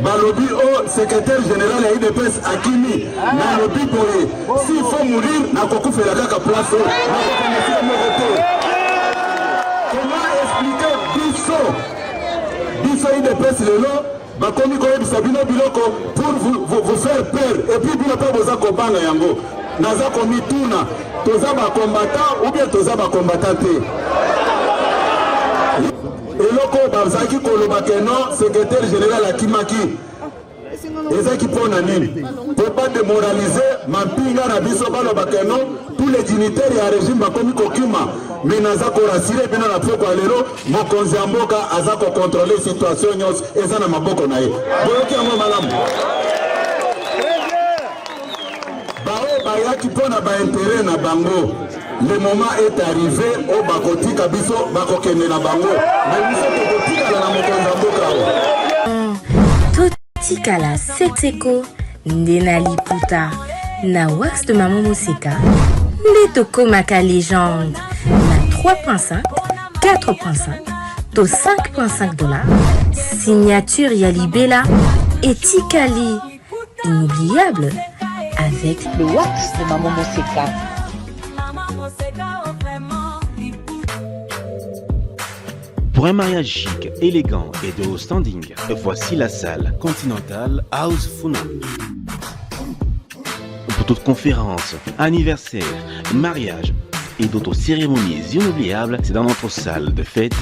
Balobi au secrétaire général à IDPS Akimi. Balobi Boye. S'il faut mourir, n'a pas fait la caca place. Comment expliquer Bisso IDPS Lelo? Bakomi Koyebi Sabino Biloko pour vous faire peur. Et puis Biloko Boza Kobana Yango. Naza Komi Tuna. Toza ba combattant ou bien toza ba combattant. Eloko Bazaki Kolobakeno, secrétaire général Akimaki. Ezaki pona nini? Pour pas démoraliser, Mampinga Nabiso Balobakeno, tous les dignitaires et à régime Bakomi Kokima. Mais Nazako Rasire, Bina na Poko Alero, Mokonzi Amboka, Azako contrôler situation Nyos, Ezana Maboko Nae. Boyoki Amo Malam. Bao Bayaki Pona Ba intérêt na Bango. Le moment est arrivé au Bakoti Kabiso, Bakokene na Bango. Mais nous sommes Bakoti Kala na Mokonzi Amboka. Totikala Setseko, Ndenali Puta, na wax de Maman Mosika, Netoko Maka légende, na 3.5, 4.5, to 5.5 $, signature Yalibela et Tikali, inoubliable, avec le wax de Maman Mosika. Pour un mariage chic, élégant et de haut standing, voici la salle Continental House Funa. Pour toute conférence, anniversaire, mariage et d'autres cérémonies inoubliables, c'est dans notre salle de fête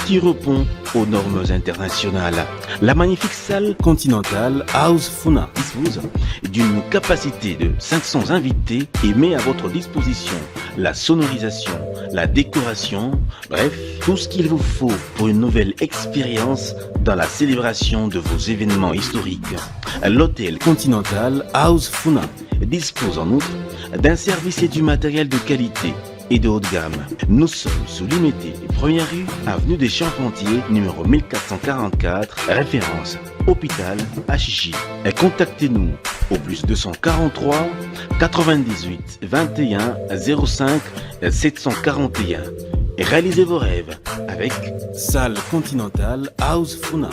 qui répond aux normes internationales. La magnifique salle Continental House Funa dispose d'une capacité de 500 invités et met à votre disposition la sonorisation, la décoration, bref, tout ce qu'il vous faut pour une nouvelle expérience dans la célébration de vos événements historiques. L'hôtel Continental House Funa dispose en outre d'un service et du matériel de qualité et de haut de gamme. Nous sommes sous Limité, première rue, avenue des Charpentiers, numéro 1444, référence hôpital HJ. Contactez-nous au plus 243 98 21 05 741 et réalisez vos rêves avec Salle Continental House Funa.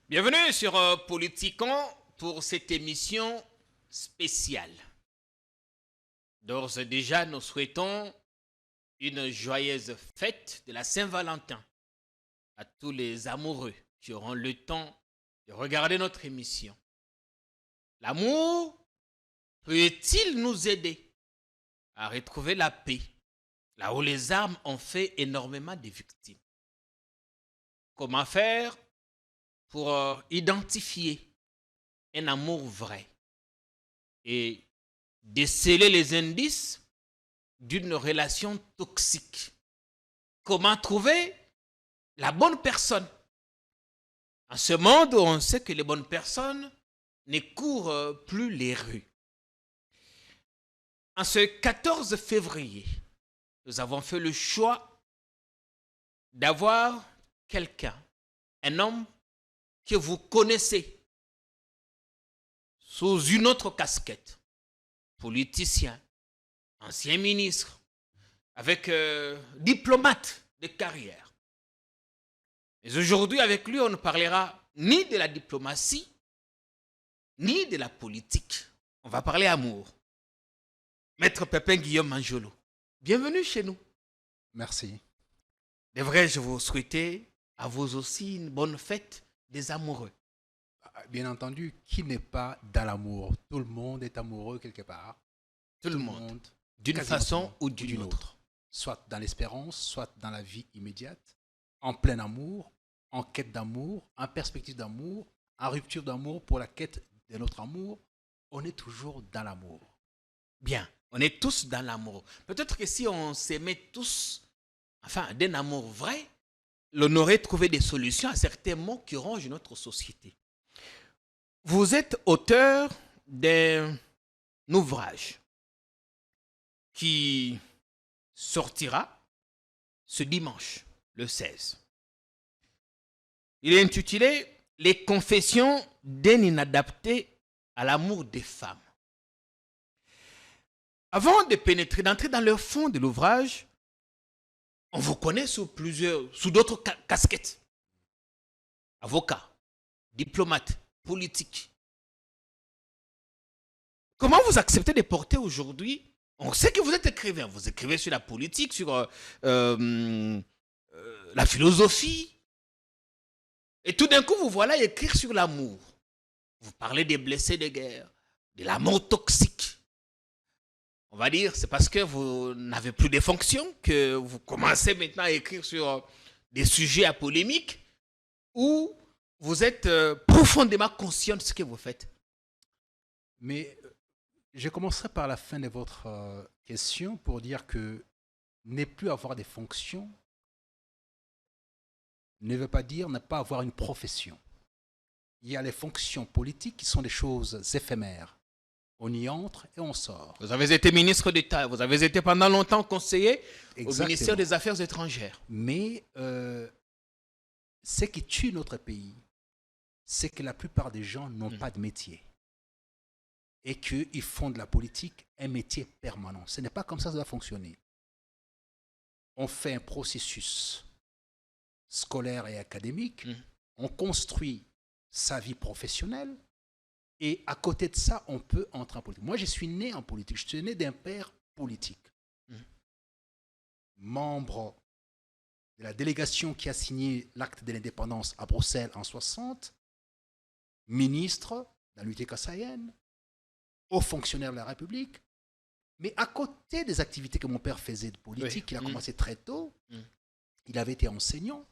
Bienvenue sur Politikon pour cette émission spéciale. D'ores et déjà, nous souhaitons une joyeuse fête de la Saint-Valentin à tous les amoureux qui auront le temps de regarder notre émission. L'amour peut-il nous aider à retrouver la paix là où les armes ont fait énormément de victimes? Comment faire pour identifier un amour vrai et déceler les indices d'une relation toxique? Comment trouver la bonne personne en ce monde où on sait que les bonnes personnes ne courent plus les rues? En ce 14 février, nous avons fait le choix d'avoir quelqu'un, un homme que vous connaissez sous une autre casquette, politicien, ancien ministre, avec diplomate de carrière. Mais aujourd'hui, avec lui, on ne parlera ni de la diplomatie, ni de la politique. On va parler amour. Maître Pépin Guillaume Manjolo, bienvenue chez nous. Merci. Devrais-je vous souhaiter à vous aussi une bonne fête des amoureux? Bien entendu, qui n'est pas dans l'amour? Tout le monde est amoureux quelque part. Tout le monde, d'une façon ou d'une autre. Soit dans l'espérance, soit dans la vie immédiate, en plein amour, en quête d'amour, en perspective d'amour, en rupture d'amour pour la quête de notre amour. On est toujours dans l'amour. Bien, on est tous dans l'amour. Peut-être que si on s'aimait tous, enfin, d'un amour vrai, l'on aurait trouvé des solutions à certains maux qui rongent notre société. Vous êtes auteur d'un ouvrage qui sortira ce dimanche, le 16. Il est intitulé « Les confessions d'un inadapté à l'amour des femmes ». Avant d'entrer dans le fond de l'ouvrage, on vous connaît sous d'autres casquettes. Avocat, diplomate, politique. Comment vous acceptez de porter aujourd'hui? On sait que vous êtes écrivain. Vous écrivez sur la politique, sur la philosophie. Et tout d'un coup, vous voilà écrire sur l'amour. Vous parlez des blessés de guerre, de l'amour toxique. On va dire, c'est parce que vous n'avez plus de fonctions que vous commencez maintenant à écrire sur des sujets à polémique où vous êtes profondément conscient de ce que vous faites. Mais je commencerai par la fin de votre question pour dire que ne plus avoir des fonctions ne veut pas dire ne pas avoir une profession. Il y a les fonctions politiques qui sont des choses éphémères. On y entre et on sort. Vous avez été ministre d'État, vous avez été pendant longtemps conseiller Exactement. Au ministère des Affaires étrangères. Mais ce qui tue notre pays, c'est que la plupart des gens n'ont pas de métier. Et qu'ils font de la politique un métier permanent. Ce n'est pas comme ça que ça doit fonctionner. On fait un processus scolaire et académique, on construit sa vie professionnelle, et à côté de ça, on peut entrer en politique. Moi, je suis né en politique. Je suis né d'un père politique. Membre de la délégation qui a signé l'acte de l'indépendance à Bruxelles en 60, ministre dans l'unité kassaïenne, haut fonctionnaire de la République. Mais à côté des activités que mon père faisait de politique, il a commencé très tôt, il avait été enseignant,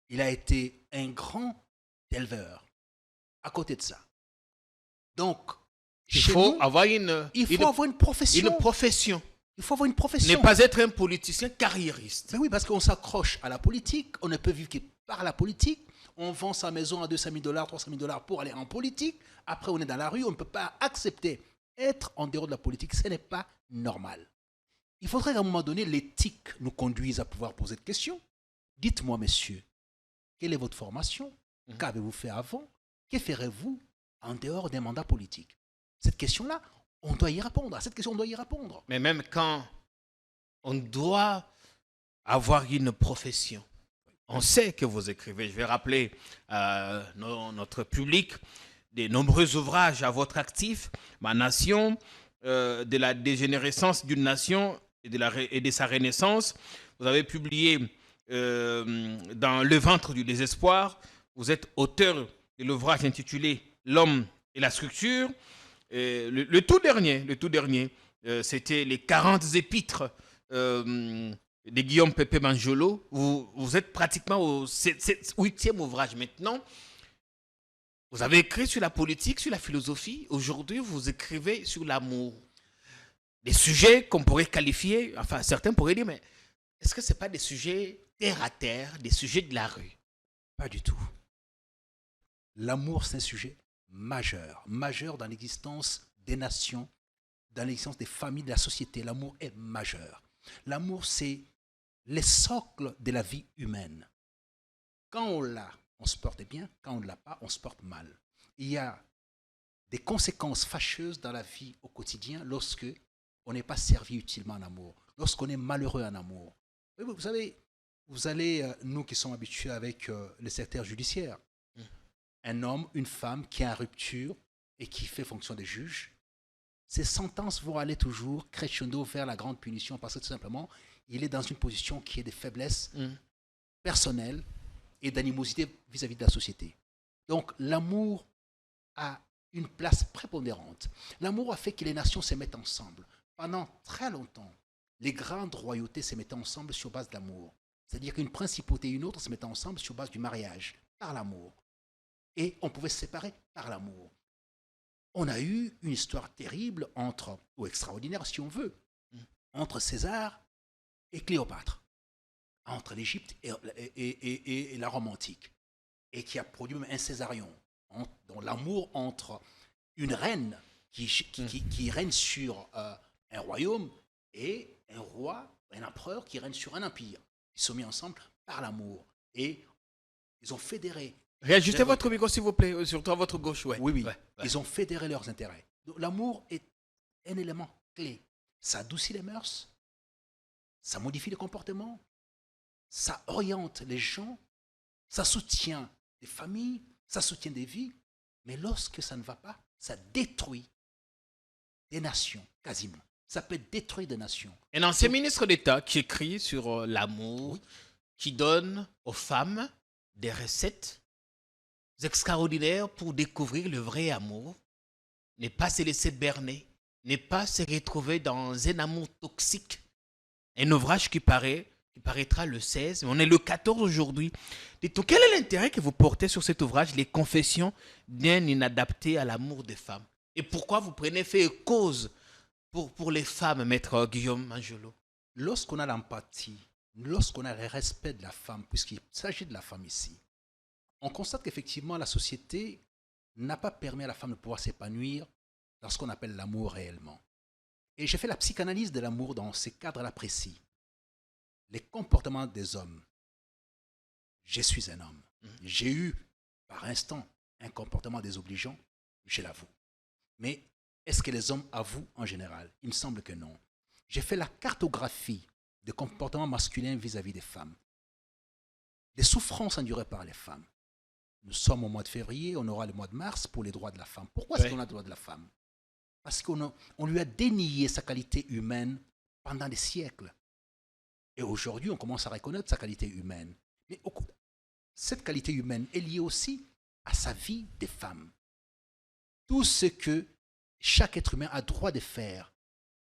il a été un grand éleveur. À côté de ça. Donc, il faut avoir une profession. Une profession. Il faut avoir une profession. Ne pas être un politicien carriériste. Mais oui, parce qu'on s'accroche à la politique, on ne peut vivre que par la politique. On vend sa maison à $200 000, $300 000 pour aller en politique. Après, on est dans la rue, on ne peut pas accepter être en dehors de la politique. Ce n'est pas normal. Il faudrait qu'à un moment donné, l'éthique nous conduise à pouvoir poser cette question. Dites-moi, monsieur, quelle est votre formation? Qu'avez-vous fait avant? Que ferez-vous en dehors d'un mandat politique? Cette question-là, on doit y répondre. À cette question, on doit y répondre. Mais même quand on doit avoir une profession, on sait que vous écrivez. Je vais rappeler à notre public des nombreux ouvrages à votre actif. Ma nation, de la dégénérescence d'une nation et de sa renaissance. Vous avez publié dans Le ventre du désespoir. Vous êtes auteur de l'ouvrage intitulé L'homme et la structure. Le tout dernier, c'était les 40 épîtres de Guillaume Pépé Manjolo. Vous êtes pratiquement au 8e ouvrage maintenant. Vous avez écrit sur la politique, sur la philosophie. Aujourd'hui, vous écrivez sur l'amour. Des sujets qu'on pourrait qualifier, enfin certains pourraient dire, mais est-ce que ce n'est pas des sujets terre à terre, des sujets de la rue? Pas du tout. L'amour, c'est un sujet majeur dans l'existence des nations, dans l'existence des familles, de la société. L'amour est majeur. L'amour, c'est le socle de la vie humaine. Quand on l'a, on se porte bien. Quand on ne l'a pas, on se porte mal. Il y a des conséquences fâcheuses dans la vie au quotidien lorsque on n'est pas servi utilement en amour, lorsqu'on est malheureux en amour. Vous savez, vous allez, nous qui sommes habitués avec le secteur judiciaire, un homme, une femme qui est en rupture et qui fait fonction de juge, ses sentences vont aller toujours crescendo vers la grande punition parce que tout simplement, il est dans une position qui est de faiblesse personnelle et d'animosité vis-à-vis de la société. Donc, l'amour a une place prépondérante. L'amour a fait que les nations se mettent ensemble. Pendant très longtemps, les grandes royautés se mettaient ensemble sur base de l'amour. C'est-à-dire qu'une principauté et une autre se mettaient ensemble sur base du mariage, par l'amour. Et on pouvait se séparer par l'amour. On a eu une histoire terrible ou extraordinaire si on veut, entre César et Cléopâtre. entre l'Égypte et la Rome antique, et qui a produit même un Césarion, dans l'amour entre une reine qui règne sur un royaume et un roi, un empereur qui règne sur un empire. Ils sont mis ensemble par l'amour et ils ont fédéré. Réajustez votre micro, s'il vous plaît, surtout à votre gauche. Ouais. Oui. Ouais. Ils ont fédéré leurs intérêts. Donc, l'amour est un élément clé. Ça adoucit les mœurs, ça modifie les comportements, ça oriente les gens, ça soutient des familles, ça soutient des vies. Mais lorsque ça ne va pas, ça détruit des nations, quasiment. Ça peut détruire des nations. Un ancien ministre d'État qui écrit sur l'amour, qui donne aux femmes des recettes extraordinaires pour découvrir le vrai amour, ne pas se laisser berner, ne pas se retrouver dans un amour toxique. Un ouvrage qui paraîtra le 16, mais on est le 14 aujourd'hui. Dites-nous, quel est l'intérêt que vous portez sur cet ouvrage, Les Confessions d'un inadapté à l'amour des femmes? Et pourquoi vous prenez fait et cause pour les femmes, maître Guillaume Angelo? Lorsqu'on a l'empathie, lorsqu'on a le respect de la femme, puisqu'il s'agit de la femme ici, on constate qu'effectivement la société n'a pas permis à la femme de pouvoir s'épanouir dans ce qu'on appelle l'amour réellement. Et j'ai fait la psychanalyse de l'amour dans ces cadres-là précis. Les comportements des hommes. Je suis un homme. J'ai eu, par instant, un comportement désobligeant, je l'avoue. Mais est-ce que les hommes avouent en général? Il me semble que non. J'ai fait la cartographie des comportements masculins vis-à-vis des femmes. Des souffrances endurées par les femmes. Nous sommes au mois de février, on aura le mois de mars pour les droits de la femme. Pourquoi est-ce qu'on a le droit de la femme? Parce qu'on lui a dénié sa qualité humaine pendant des siècles. Et aujourd'hui, on commence à reconnaître sa qualité humaine. Mais cette qualité humaine est liée aussi à sa vie des femmes. Tout ce que chaque être humain a droit de faire,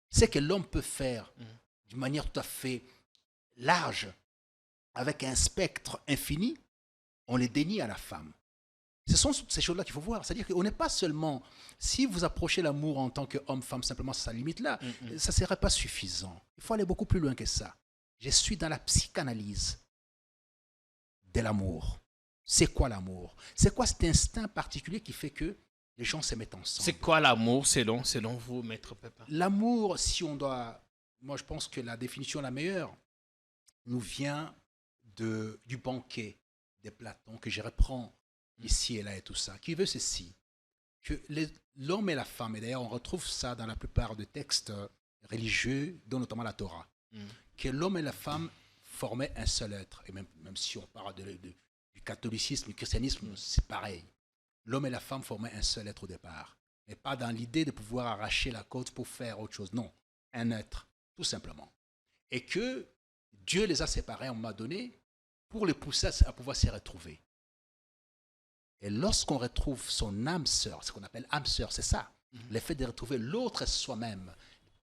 c'est que l'homme peut faire d'une manière tout à fait large, avec un spectre infini, on les dénie à la femme. Ce sont ces choses-là qu'il faut voir. C'est-à-dire qu'on n'est pas seulement... Si vous approchez l'amour en tant qu'homme-femme, simplement, ça limite là, ça ne serait pas suffisant. Il faut aller beaucoup plus loin que ça. Je suis dans la psychanalyse de l'amour. C'est quoi l'amour? C'est quoi cet instinct particulier qui fait que les gens se mettent ensemble? C'est quoi l'amour selon vous, maître Pépin? L'amour, si on doit... Moi, je pense que la définition la meilleure nous vient du banquet de Platon, que je reprends ici et là et tout ça, qui veut ceci, que l'homme et la femme, et d'ailleurs on retrouve ça dans la plupart des textes religieux, dont notamment la Torah, que l'homme et la femme formaient un seul être. Et même si on parle du catholicisme, du christianisme, c'est pareil. L'homme et la femme formaient un seul être au départ, mais pas dans l'idée de pouvoir arracher la côte pour faire autre chose. Non, un être, tout simplement. Et que Dieu les a séparés à un moment donné pour les pousser à pouvoir se retrouver. Et lorsqu'on retrouve son âme sœur, ce qu'on appelle âme sœur, c'est ça, le fait de retrouver l'autre soi-même,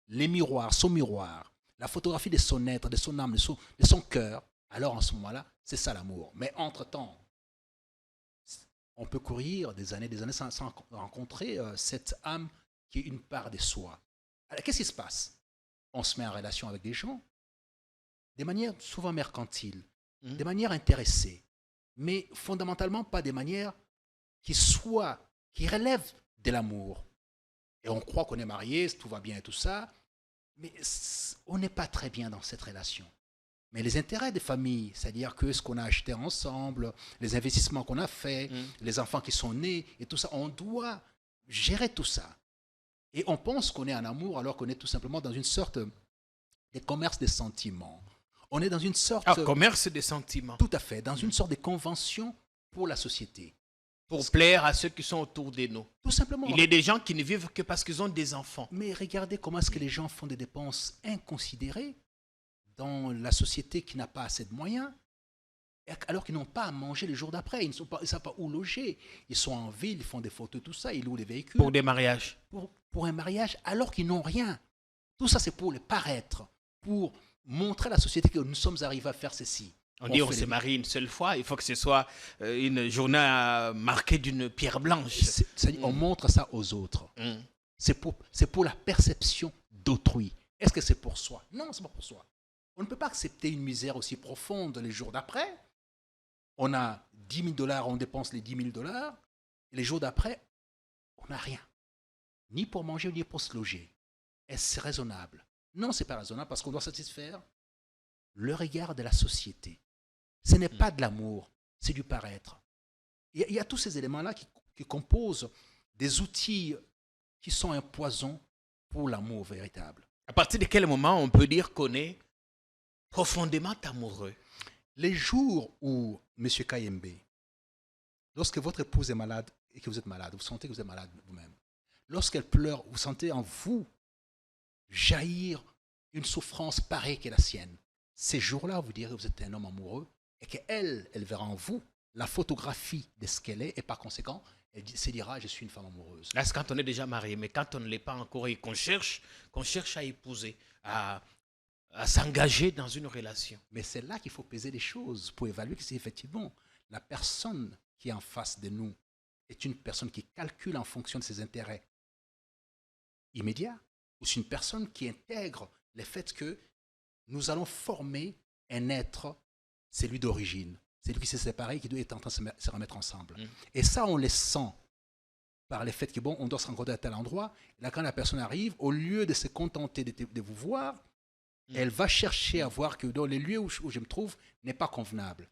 les miroirs, son miroir, la photographie de son être, de son âme, de son cœur, alors en ce moment-là, c'est ça l'amour. Mais entre-temps, on peut courir des années sans rencontrer cette âme qui est une part de soi. Alors qu'est-ce qui se passe? On se met en relation avec des gens de manière souvent mercantile, de manière intéressée, mais fondamentalement pas des manières qui relèvent de l'amour. Et on croit qu'on est marié, tout va bien et tout ça, mais on n'est pas très bien dans cette relation. Mais les intérêts des familles, c'est-à-dire que ce qu'on a acheté ensemble, les investissements qu'on a faits, les enfants qui sont nés et tout ça, on doit gérer tout ça. Et on pense qu'on est en amour alors qu'on est tout simplement dans une sorte de commerce des sentiments. On est dans une sorte... commerce des sentiments. Tout à fait, dans une sorte de convention pour la société. Pour plaire à ceux qui sont autour de nous. Tout simplement. Il y a des gens qui ne vivent que parce qu'ils ont des enfants. Mais regardez comment est-ce que les gens font des dépenses inconsidérées dans la société qui n'a pas assez de moyens, alors qu'ils n'ont pas à manger le jour d'après. Ils ne savent pas où loger. Ils sont en ville, ils font des photos, tout ça, ils louent les véhicules. Pour des mariages. Pour un mariage, alors qu'ils n'ont rien. Tout ça, c'est pour le paraître, pour montrer à la société que nous sommes arrivés à faire ceci. On dit on se marie une seule fois, il faut que ce soit une journée marquée d'une pierre blanche. On montre ça aux autres. C'est pour la perception d'autrui. Est-ce que c'est pour soi? Non, c'est pas pour soi. On ne peut pas accepter une misère aussi profonde les jours d'après. On a 10 000 $, on dépense les 10 000 $, et les jours d'après, on n'a rien. Ni pour manger, ni pour se loger. Est-ce raisonnable? Non, ce n'est pas raisonnable parce qu'on doit satisfaire le regard de la société. Ce n'est pas de l'amour, c'est du paraître. Il y a tous ces éléments-là qui composent des outils qui sont un poison pour l'amour véritable. À partir de quel moment on peut dire qu'on est profondément amoureux? Les jours où, M. Kayembe, lorsque votre épouse est malade et que vous êtes malade, vous sentez que vous êtes malade vous-même, lorsqu'elle pleure, vous sentez en vous jaillir une souffrance pareille qu'est la sienne. Ces jours-là, vous direz que vous êtes un homme amoureux et qu'elle, elle verra en vous la photographie de ce qu'elle est et par conséquent, elle se dira « je suis une femme amoureuse ». Là, c'est quand on est déjà marié, mais quand on ne l'est pas encore et qu'on cherche à épouser, à s'engager dans une relation. Mais c'est là qu'il faut peser les choses pour évaluer que si effectivement la personne qui est en face de nous est une personne qui calcule en fonction de ses intérêts immédiats ou c'est une personne qui intègre le fait que nous allons former un être, celui d'origine, celui qui s'est séparé, qui doit être en train de se remettre ensemble. Et ça, on le sent par le fait que, bon, on doit se rencontrer à tel endroit. Là, quand la personne arrive, au lieu de se contenter de vous voir, elle va chercher à voir que dans les lieux où je me trouve n'est pas convenable.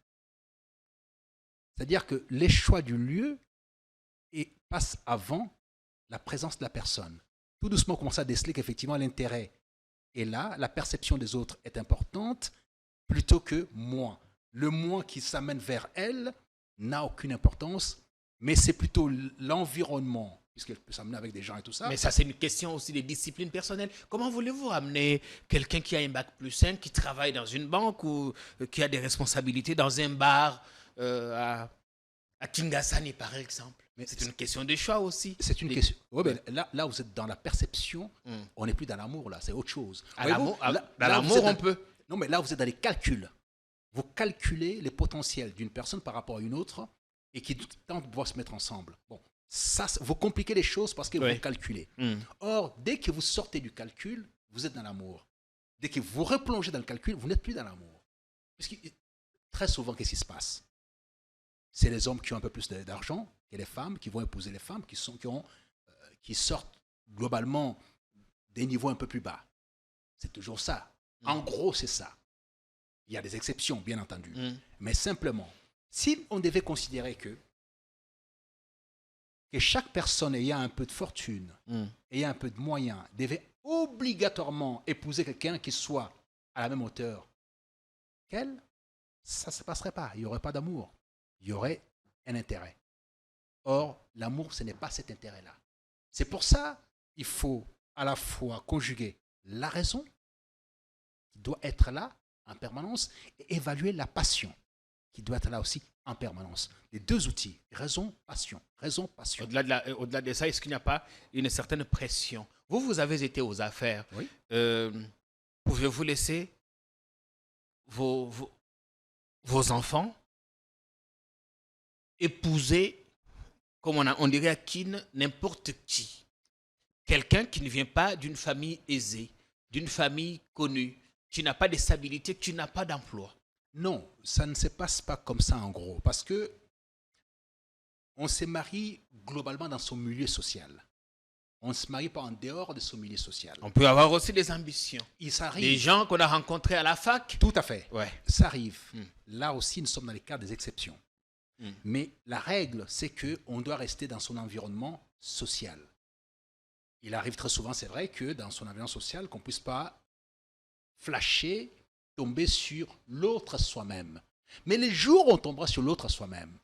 C'est-à-dire que les choix du lieu passent avant la présence de la personne. Tout doucement, on commence à déceler qu'effectivement l'intérêt est là, la perception des autres est importante, plutôt que moi. Le moi qui s'amène vers elle n'a aucune importance, mais c'est plutôt l'environnement, puisqu'elle peut s'amener avec des gens et tout ça. Mais ça, c'est une question aussi de discipline personnelle. Comment voulez-vous amener quelqu'un qui a un bac +5, qui travaille dans une banque ou qui a des responsabilités dans un bar à Kingasani, par exemple? Mais c'est une question de choix aussi. C'est une question. Ouais, mais là, vous êtes dans la perception. On n'est plus dans l'amour, là. C'est autre chose. Dans l'amour, on peut. Non, mais là, vous êtes dans les calculs. Vous calculez les potentiels d'une personne par rapport à une autre et qui tentent de pouvoir se mettre ensemble. Bon, ça, vous compliquez les choses parce que vous calculez. Or, dès que vous sortez du calcul, vous êtes dans l'amour. Dès que vous replongez dans le calcul, vous n'êtes plus dans l'amour. Parce que très souvent, qu'est-ce qui se passe? C'est les hommes qui ont un peu plus d'argent que les femmes, qui vont épouser les femmes, qui sortent globalement des niveaux un peu plus bas. C'est toujours ça. En gros, c'est ça. Il y a des exceptions, bien entendu. Mais simplement, si on devait considérer que chaque personne ayant un peu de fortune, ayant un peu de moyens, devait obligatoirement épouser quelqu'un qui soit à la même hauteur qu'elle, ça ne se passerait pas. Il n'y aurait pas d'amour. Il y aurait un intérêt. Or, l'amour, ce n'est pas cet intérêt-là. C'est pour ça qu'il faut à la fois conjuguer la raison, qui doit être là en permanence, et évaluer la passion, qui doit être là aussi en permanence. Les deux outils, raison, passion. Raison, passion. Au-delà de ça, est-ce qu'il n'y a pas une certaine pression? Vous avez été aux affaires. Oui. Pouvez-vous laisser vos enfants épouser, comme on dirait à Kin, n'importe qui? Quelqu'un qui ne vient pas d'une famille aisée, d'une famille connue, qui n'a pas de stabilité, qui n'a pas d'emploi. Non, ça ne se passe pas comme ça en gros, parce que on se marie globalement dans son milieu social. On ne se marie pas en dehors de son milieu social. On peut avoir aussi des ambitions. Ça arrive. Des gens qu'on a rencontrés à la fac. Tout à fait. Ouais. Ça arrive. Là aussi, nous sommes dans les cas des exceptions. Mais la règle, c'est qu'on doit rester dans son environnement social. Il arrive très souvent, c'est vrai, que dans son environnement social, qu'on ne puisse pas flasher, tomber sur l'autre soi-même. Mais les jours où on tombera sur l'autre soi-même,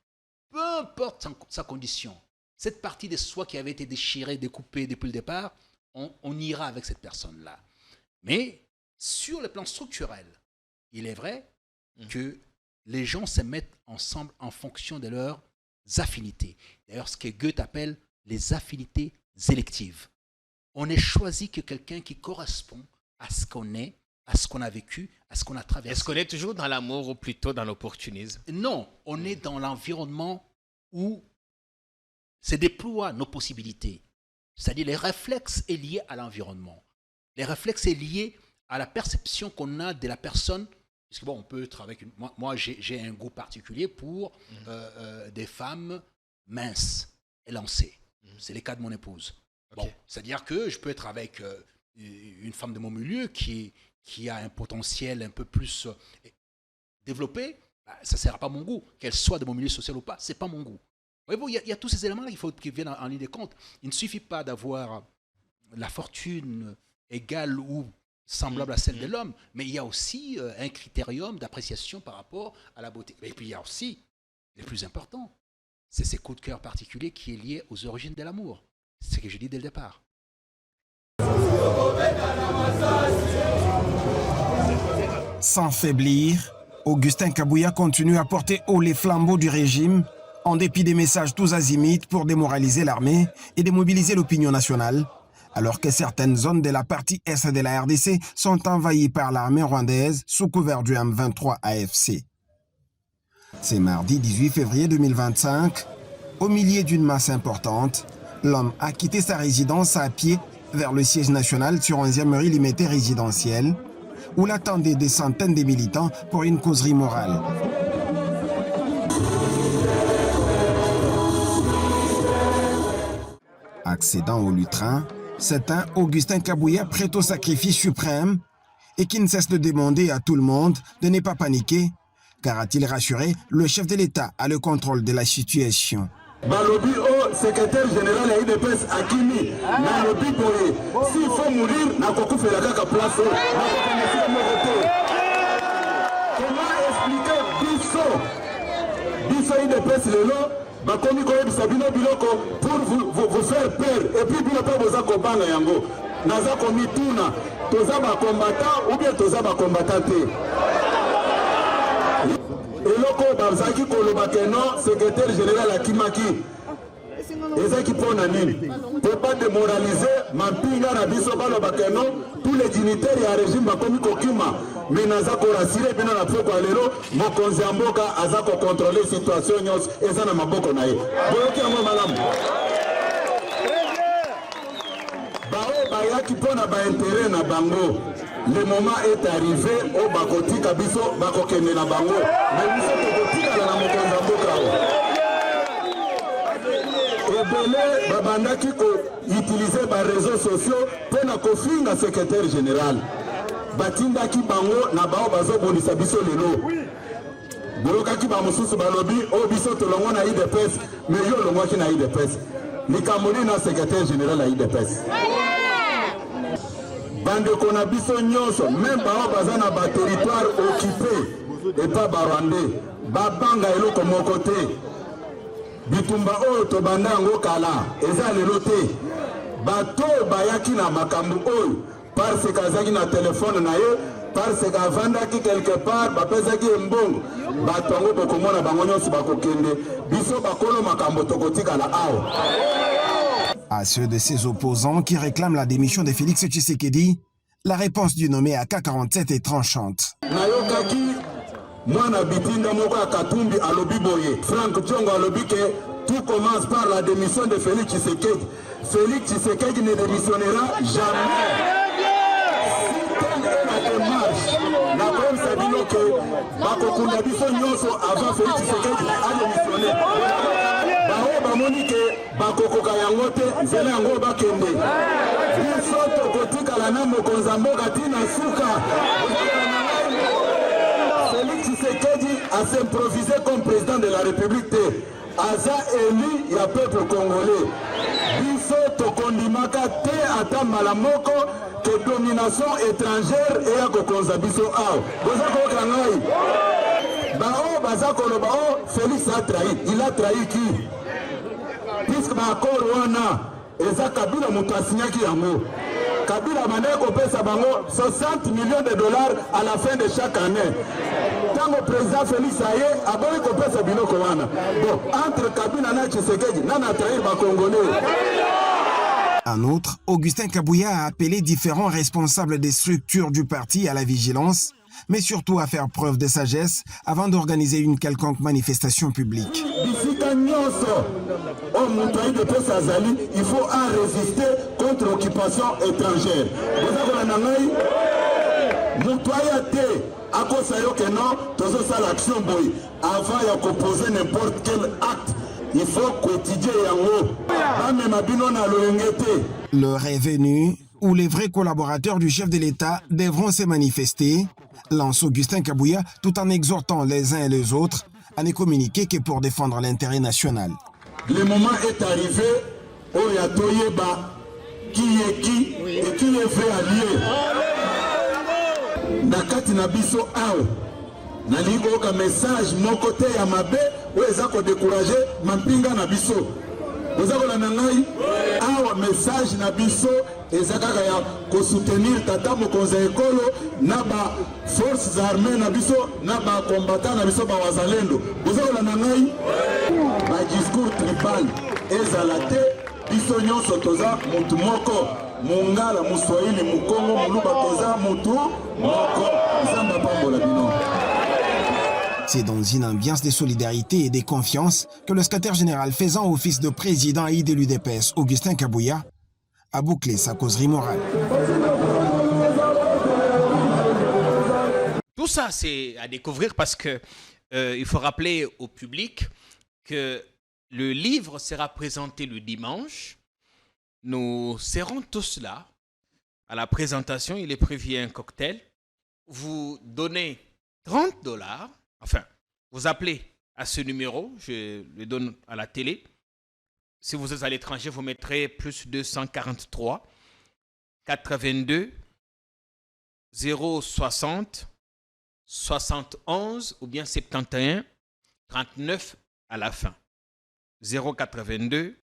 peu importe sa condition, cette partie de soi qui avait été déchirée, découpée depuis le départ, on ira avec cette personne-là. Mais sur le plan structurel, il est vrai que les gens se mettent ensemble en fonction de leurs affinités. D'ailleurs, ce que Goethe appelle les affinités électives. On n'est choisi que quelqu'un qui correspond à ce qu'on est, à ce qu'on a vécu, à ce qu'on a traversé. Est-ce qu'on est toujours dans l'amour ou plutôt dans l'opportunisme? Non, on est dans l'environnement où se déploient nos possibilités. C'est-à-dire les réflexes est lié à l'environnement. Les réflexes est lié à la perception qu'on a de la personne. Parce que bon, on peut être avec une... Moi j'ai un goût particulier pour des femmes minces, élancées. C'est le cas de mon épouse. Okay. Bon, c'est-à-dire que je peux être avec une femme de mon milieu qui a un potentiel un peu plus développé. Ça ne sera pas mon goût. Qu'elle soit de mon milieu social ou pas, ce n'est pas mon goût. Il y a tous ces éléments-là qui viennent en ligne de compte. Il ne suffit pas d'avoir la fortune égale ou semblable à celle de l'homme, mais il y a aussi un critérium d'appréciation par rapport à la beauté. Et puis il y a aussi, le plus important, c'est ces coups de cœur particuliers qui est lié aux origines de l'amour. C'est ce que je dis dès le départ. Sans faiblir, Augustin Kabouya continue à porter haut les flambeaux du régime, en dépit des messages tous azimuts pour démoraliser l'armée et démobiliser l'opinion nationale, alors que certaines zones de la partie est de la RDC sont envahies par l'armée rwandaise sous couvert du M23 AFC. C'est mardi 18 février 2025, au milieu d'une masse importante, l'homme a quitté sa résidence à pied vers le siège national sur 11e rue Limité résidentielle, où l'attendaient des centaines de militants pour une causerie morale. Accédant au lutrin, c'est un Augustin Kabouya prêt au sacrifice suprême et qui ne cesse de demander à tout le monde de ne pas paniquer, car a-t-il rassuré, le chef de l'État a le contrôle de la situation. Balobi au secrétaire général à IDPS Akimi, Nalobi Boye, s'il faut mourir, n'a pas fait la caca place, comment expliquer Bisso IDPS le nom, Bakomi Koyebi Sabino Biloko, pour vous faire peur, et puis Bilo pas vous accompagner Yango, Naza Komi Tuna, Tozaba combattant ou bien Tozaba combattanté. Eloko Babzaki Kolobakeno, secrétaire général Akimaki. Et ça qui prend un nid. Pour pas démoraliser, Mampinga Rabiso Balobakeno, tous les dignitaires et un régime Bakomi Kokima. Mais Nazako Rassire, bien la Foko Alero, Mokonzi Amboka, Azako contrôler la situation, et ça n'a pas beaucoup naïe. Boyoki Amo Malam. Bao Bayaki Pona Ba intérêt na Bango. Le moment est arrivé au Bakoti Kabiso Bakokene na Bango. Mais nous sommes Bakoti à la Mokonzi Ebele Babandaki ko utiliser les réseaux sociaux pour na kofinga secrétaire général. Batindaki Bango na bao bazo bonisa biso lelo. Bolokaki ba mususu balobi o biso tolongo na IDPS mais yo longwaki na IDPS. Nikamoni na secrétaire général à IDPS. Bande konabiso nyonso, même bao baza na ba territoire occupé et pas barandé. Babanga eloko mokote. Bitumba oyo tobanda yango kala, eza lelo te. Bato bayaki na makambu oyo, parce kazaki na téléphone na ye, parce kavandaki quelque part, bapesaki mbongo. Bato yango bokomona bango nyonso bakokende, biso bakolo makambo tokotikala awa. À ceux de ses opposants qui réclament la démission de Félix Tshisekedi, la réponse du nommé AK-47 est tranchante. Mwana bitinda moko ya Katumbi alobi boye. Frank Djongo alobi que tout commence par la démission de Félix Tshisekedi. Félix Tshisekedi ne démissionnera jamais. Si telle est la démarche, la comme Sabino que bakokunda biso nyonso avant Félix Tshisekedi a démissionné. Bao bamoni que bakokoka yango te, nzela yango bakende. Biso tokotikala na mokonzi mboka tina suka. Félix Tshisekedi a s'improvisé comme président de la République. Aza élu, il y a peuple congolais. Biso tokondimaka te ata malamoko que domination étrangère et ya kokonza biso aw. Boza ko kangai. Bao baza koloba o Félix a trahi. Il a trahi qui? Puisque ba accord wana eza Kabila mutu asinyaki yango. Kabila manaye kopesa bango 60 millions de dollars à la fin de chaque année. Tant que le président Félix Aye a bon kopesa biloko wana. Bon, entre Kabila na Tshisekedi, nana trahi ba Congolais. En outre, Augustin Kabouya a appelé différents responsables des structures du parti à la vigilance, mais surtout à faire preuve de sagesse avant d'organiser une quelconque manifestation publique. Il faut en résister contre l'occupation étrangère. moto aya te akosa yo ke non tozosala action boye avant ya koposer n'importe quel acte il faut quotidien yango bamema bino na loyenge te. L'heure est venue où les vrais collaborateurs du chef de l'État devront se manifester, lance Augustin Kabouya, tout en exhortant les uns et les autres à ne communiquer que pour défendre l'intérêt national. Le moment est arrivé où il y a Toyeba qui est qui et qui est vrai allié. Nakati na biso awo nalingi koyoka message moko te ya mabe oyo eza kodécourage mampinga na biso. Oza kolanda ngai awa message na biso eza kaka ya kosoutenir tata mokonzi ya ekolo na baforces armées na biso na bacombattant na biso bawazalendo. Oza kolanda ngai badiscours tribal ezala te biso nyonso toza mutu moko mongala moswahili mokongo moluba toza mutu moko nzambe apambola bino. C'est dans une ambiance de solidarité et de confiance que le secrétaire général faisant office de président et de l'UDPS, Augustin Kabouya, a bouclé sa causerie morale. Tout ça, c'est à découvrir parce que il faut rappeler au public que le livre sera présenté le dimanche. Nous serons tous là. À la présentation, il est prévu un cocktail. Vous donnez $30. Enfin, vous appelez à ce numéro, je le donne à la télé. Si vous êtes à l'étranger, vous mettrez plus 243 82 060 71 ou bien 71 39 à la fin. 082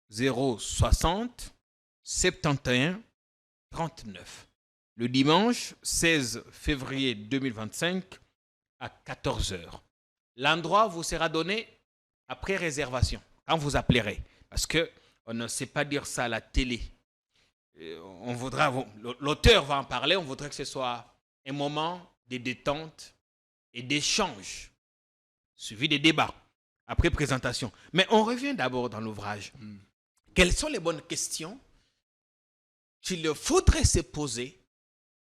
060 71 39. Le dimanche 16 février 2025 à 14h. L'endroit vous sera donné après réservation, quand vous appellerez. Parce qu'on ne sait pas dire ça à la télé. On voudra, l'auteur va en parler, on voudrait que ce soit un moment de détente et d'échange, suivi des débats, après présentation. Mais on revient d'abord dans l'ouvrage. Quelles sont les bonnes questions qu'il faudrait se poser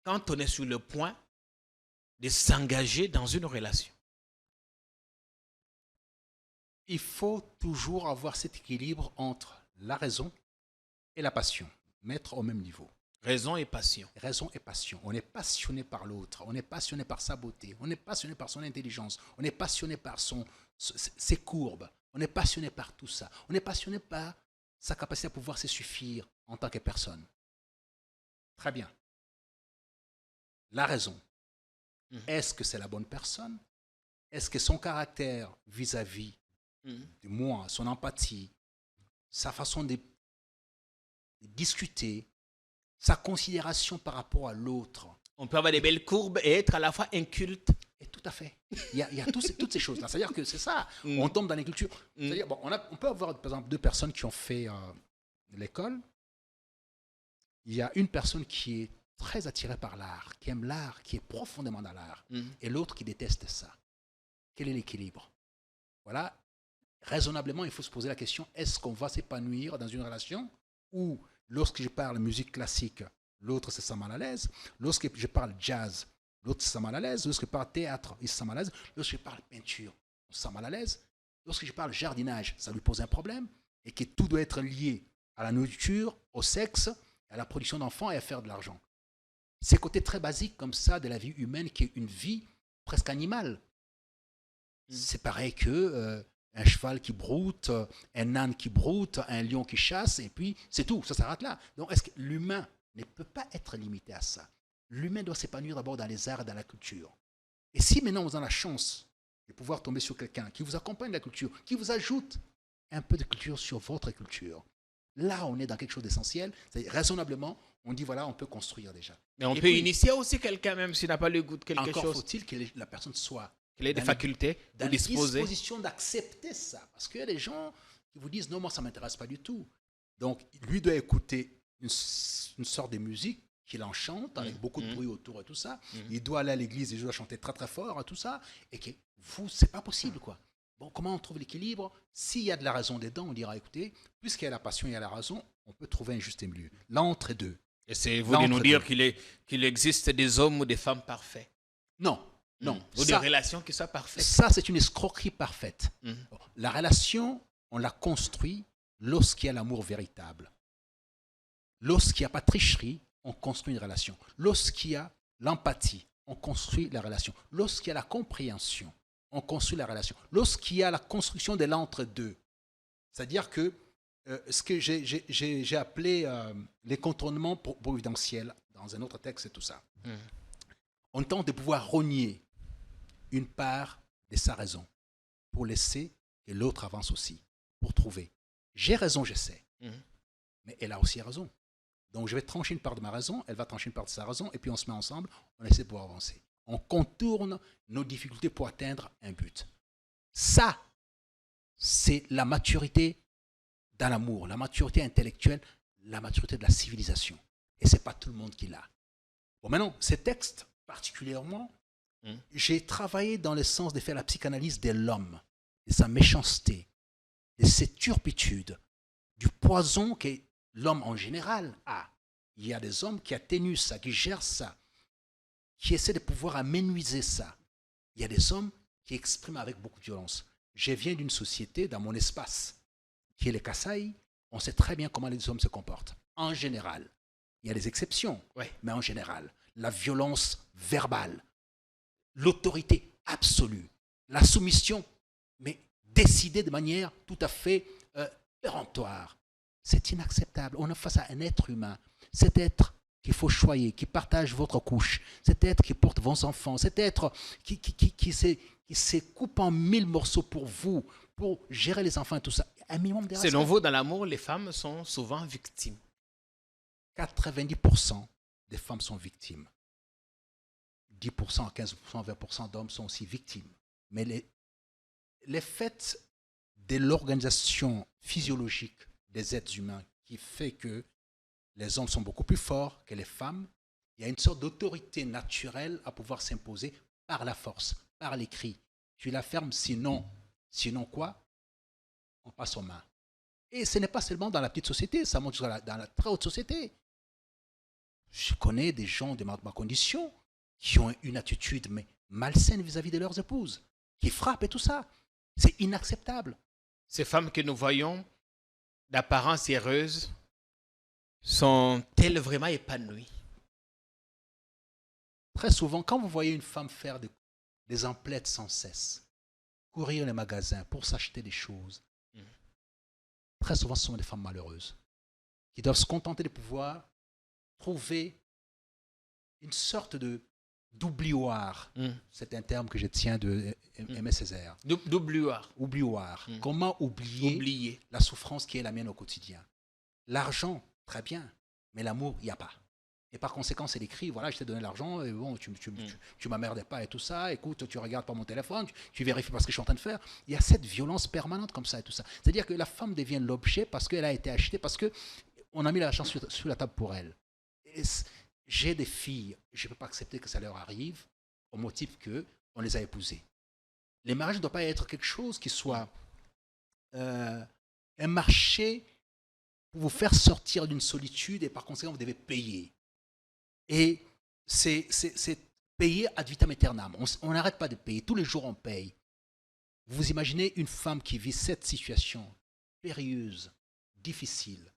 quand on est sur le point de s'engager dans une relation? Il faut toujours avoir cet équilibre entre la raison et la passion, mettre au même niveau. Raison et passion. Raison et passion. On est passionné par l'autre, on est passionné par sa beauté, on est passionné par son intelligence, on est passionné par ses courbes, on est passionné par tout ça, on est passionné par sa capacité à pouvoir se suffire en tant que personne. Très bien. La raison. Est-ce que c'est la bonne personne? Est-ce que son caractère vis-à-vis de moi, son empathie, sa façon de discuter, sa considération par rapport à l'autre? On peut avoir des belles courbes et être à la fois inculte. Et tout à fait. Il y a toutes ces choses-là. C'est-à-dire que c'est ça. On tombe dans les cultures. C'est-à-dire, bon, on peut avoir, par exemple, deux personnes qui ont fait l'école. Il y a une personne qui est très attirée par l'art, qui aime l'art, qui est profondément dans l'art, et l'autre qui déteste ça. Quel est l'équilibre? Voilà. Raisonnablement, il faut se poser la question, est-ce qu'on va s'épanouir dans une relation où, lorsque je parle musique classique, l'autre se sent mal à l'aise, lorsque je parle jazz, l'autre se sent mal à l'aise, lorsque je parle théâtre, il se sent mal à l'aise, lorsque je parle peinture, on se sent mal à l'aise, lorsque je parle jardinage, ça lui pose un problème, et que tout doit être lié à la nourriture, au sexe, à la production d'enfants et à faire de l'argent. Ces côtés très basiques comme ça de la vie humaine qui est une vie presque animale. C'est pareil que un cheval qui broute, un âne qui broute, un lion qui chasse, et puis c'est tout, ça s'arrête là. Donc est-ce que l'humain ne peut pas être limité à ça? L'humain doit s'épanouir d'abord dans les arts et dans la culture. Et si maintenant vous avez la chance de pouvoir tomber sur quelqu'un qui vous accompagne de la culture, qui vous ajoute un peu de culture sur votre culture, là on est dans quelque chose d'essentiel. Raisonnablement, on dit voilà, on peut construire déjà. Mais on peut initier aussi quelqu'un même s'il n'a pas le goût de quelque chose. Encore faut-il que la personne soit qu'elle ait des facultés, dans la disposition d'accepter ça. Parce qu'il y a des gens qui vous disent non, moi ça ne m'intéresse pas du tout. Donc lui doit écouter une sorte de musique qu'il en chante avec beaucoup de bruit autour et tout ça. Il doit aller à l'église et il doit chanter très très fort et tout ça. Et que vous, c'est pas possible quoi. Bon, comment on trouve l'équilibre? S'il y a de la raison dedans, on dira écoutez, puisqu'il y a la passion et il y a la raison, on peut trouver un juste milieu. L'entre-deux. Et c'est vous de nous dire qu'il existe des hommes ou des femmes parfaits. Non, non. Ou des relations qui soient parfaites. Ça, c'est une escroquerie parfaite. La relation, on la construit lorsqu'il y a l'amour véritable. Lorsqu'il n'y a pas de tricherie, on construit une relation. Lorsqu'il y a l'empathie, on construit la relation. Lorsqu'il y a la compréhension, on construit la relation. Lorsqu'il y a la construction de l'entre-deux, c'est-à-dire que ce que j'ai appelé les contournements providentiels, dans un autre texte, c'est tout ça. On tente de pouvoir rogner une part de sa raison pour laisser que l'autre avance aussi, pour trouver. J'ai raison, je sais, mais elle a aussi raison. Donc, je vais trancher une part de ma raison, elle va trancher une part de sa raison, et puis on se met ensemble, on essaie de pouvoir avancer. On contourne nos difficultés pour atteindre un but. Ça, c'est la maturité dans l'amour, la maturité intellectuelle, la maturité de la civilisation. Et ce n'est pas tout le monde qui l'a. Bon, maintenant, ces textes, particulièrement, j'ai travaillé dans le sens de faire la psychanalyse de l'homme, de sa méchanceté, de ses turpitudes, du poison que l'homme en général a. Il y a des hommes qui atténuent ça, qui gèrent ça, qui essaient de pouvoir amenuiser ça. Il y a des hommes qui expriment avec beaucoup de violence. Je viens d'une société, dans mon espace, qui est le Kasaï. On sait très bien comment les hommes se comportent. En général, il y a des exceptions, mais en général, la violence verbale, l'autorité absolue, la soumission, mais décidée de manière tout à fait péremptoire. C'est inacceptable. On est face à un être humain. Cet être qu'il faut choyer, qui partage votre couche, cet être qui porte vos enfants, cet être qui se coupe en 1000 morceaux pour vous, pour gérer les enfants et tout ça. Un minimum de respect. Selon vous, dans l'amour, les femmes sont souvent victimes. 90% des femmes sont victimes. 10%, 15%, 20% d'hommes sont aussi victimes. Mais les faits de l'organisation physiologique des êtres humains qui fait que les hommes sont beaucoup plus forts que les femmes, il y a une sorte d'autorité naturelle à pouvoir s'imposer par la force, par les cris. Tu la fermes, sinon quoi? On passe aux mains. Et ce n'est pas seulement dans la petite société, ça monte dans la très haute société. Je connais des gens de ma condition qui ont une attitude mais malsaine vis-à-vis de leurs épouses, qui frappent et tout ça. C'est inacceptable. Ces femmes que nous voyons d'apparence heureuse sont-elles vraiment épanouies? Très souvent, quand vous voyez une femme faire des emplettes sans cesse, courir les magasins pour s'acheter des choses, très souvent ce sont des femmes malheureuses qui doivent se contenter de pouvoir trouver une sorte d'oublioir. C'est un terme que je tiens de Aimé Césaire. D'oublioir. Oublioir. Comment oublier la souffrance qui est la mienne au quotidien? L'argent, très bien, mais l'amour, il n'y a pas. Et par conséquent, c'est écrit, voilà, je t'ai donné l'argent, et bon, tu m'emmerdais pas et tout ça, écoute, tu regardes pas mon téléphone, tu vérifies pas ce que je suis en train de faire. Il y a cette violence permanente comme ça et tout ça. C'est-à-dire que la femme devient l'objet parce qu'elle a été achetée, parce qu'on a mis l'argent sur la table pour elle. Et j'ai des filles, je ne peux pas accepter que ça leur arrive au motif qu'on les a épousées. Les mariages ne doivent pas être quelque chose qui soit un marché pour vous faire sortir d'une solitude et par conséquent, vous devez payer. Et c'est payer ad vitam aeternam. On n'arrête pas de payer. Tous les jours, on paye. Vous imaginez une femme qui vit cette situation périlleuse, difficile,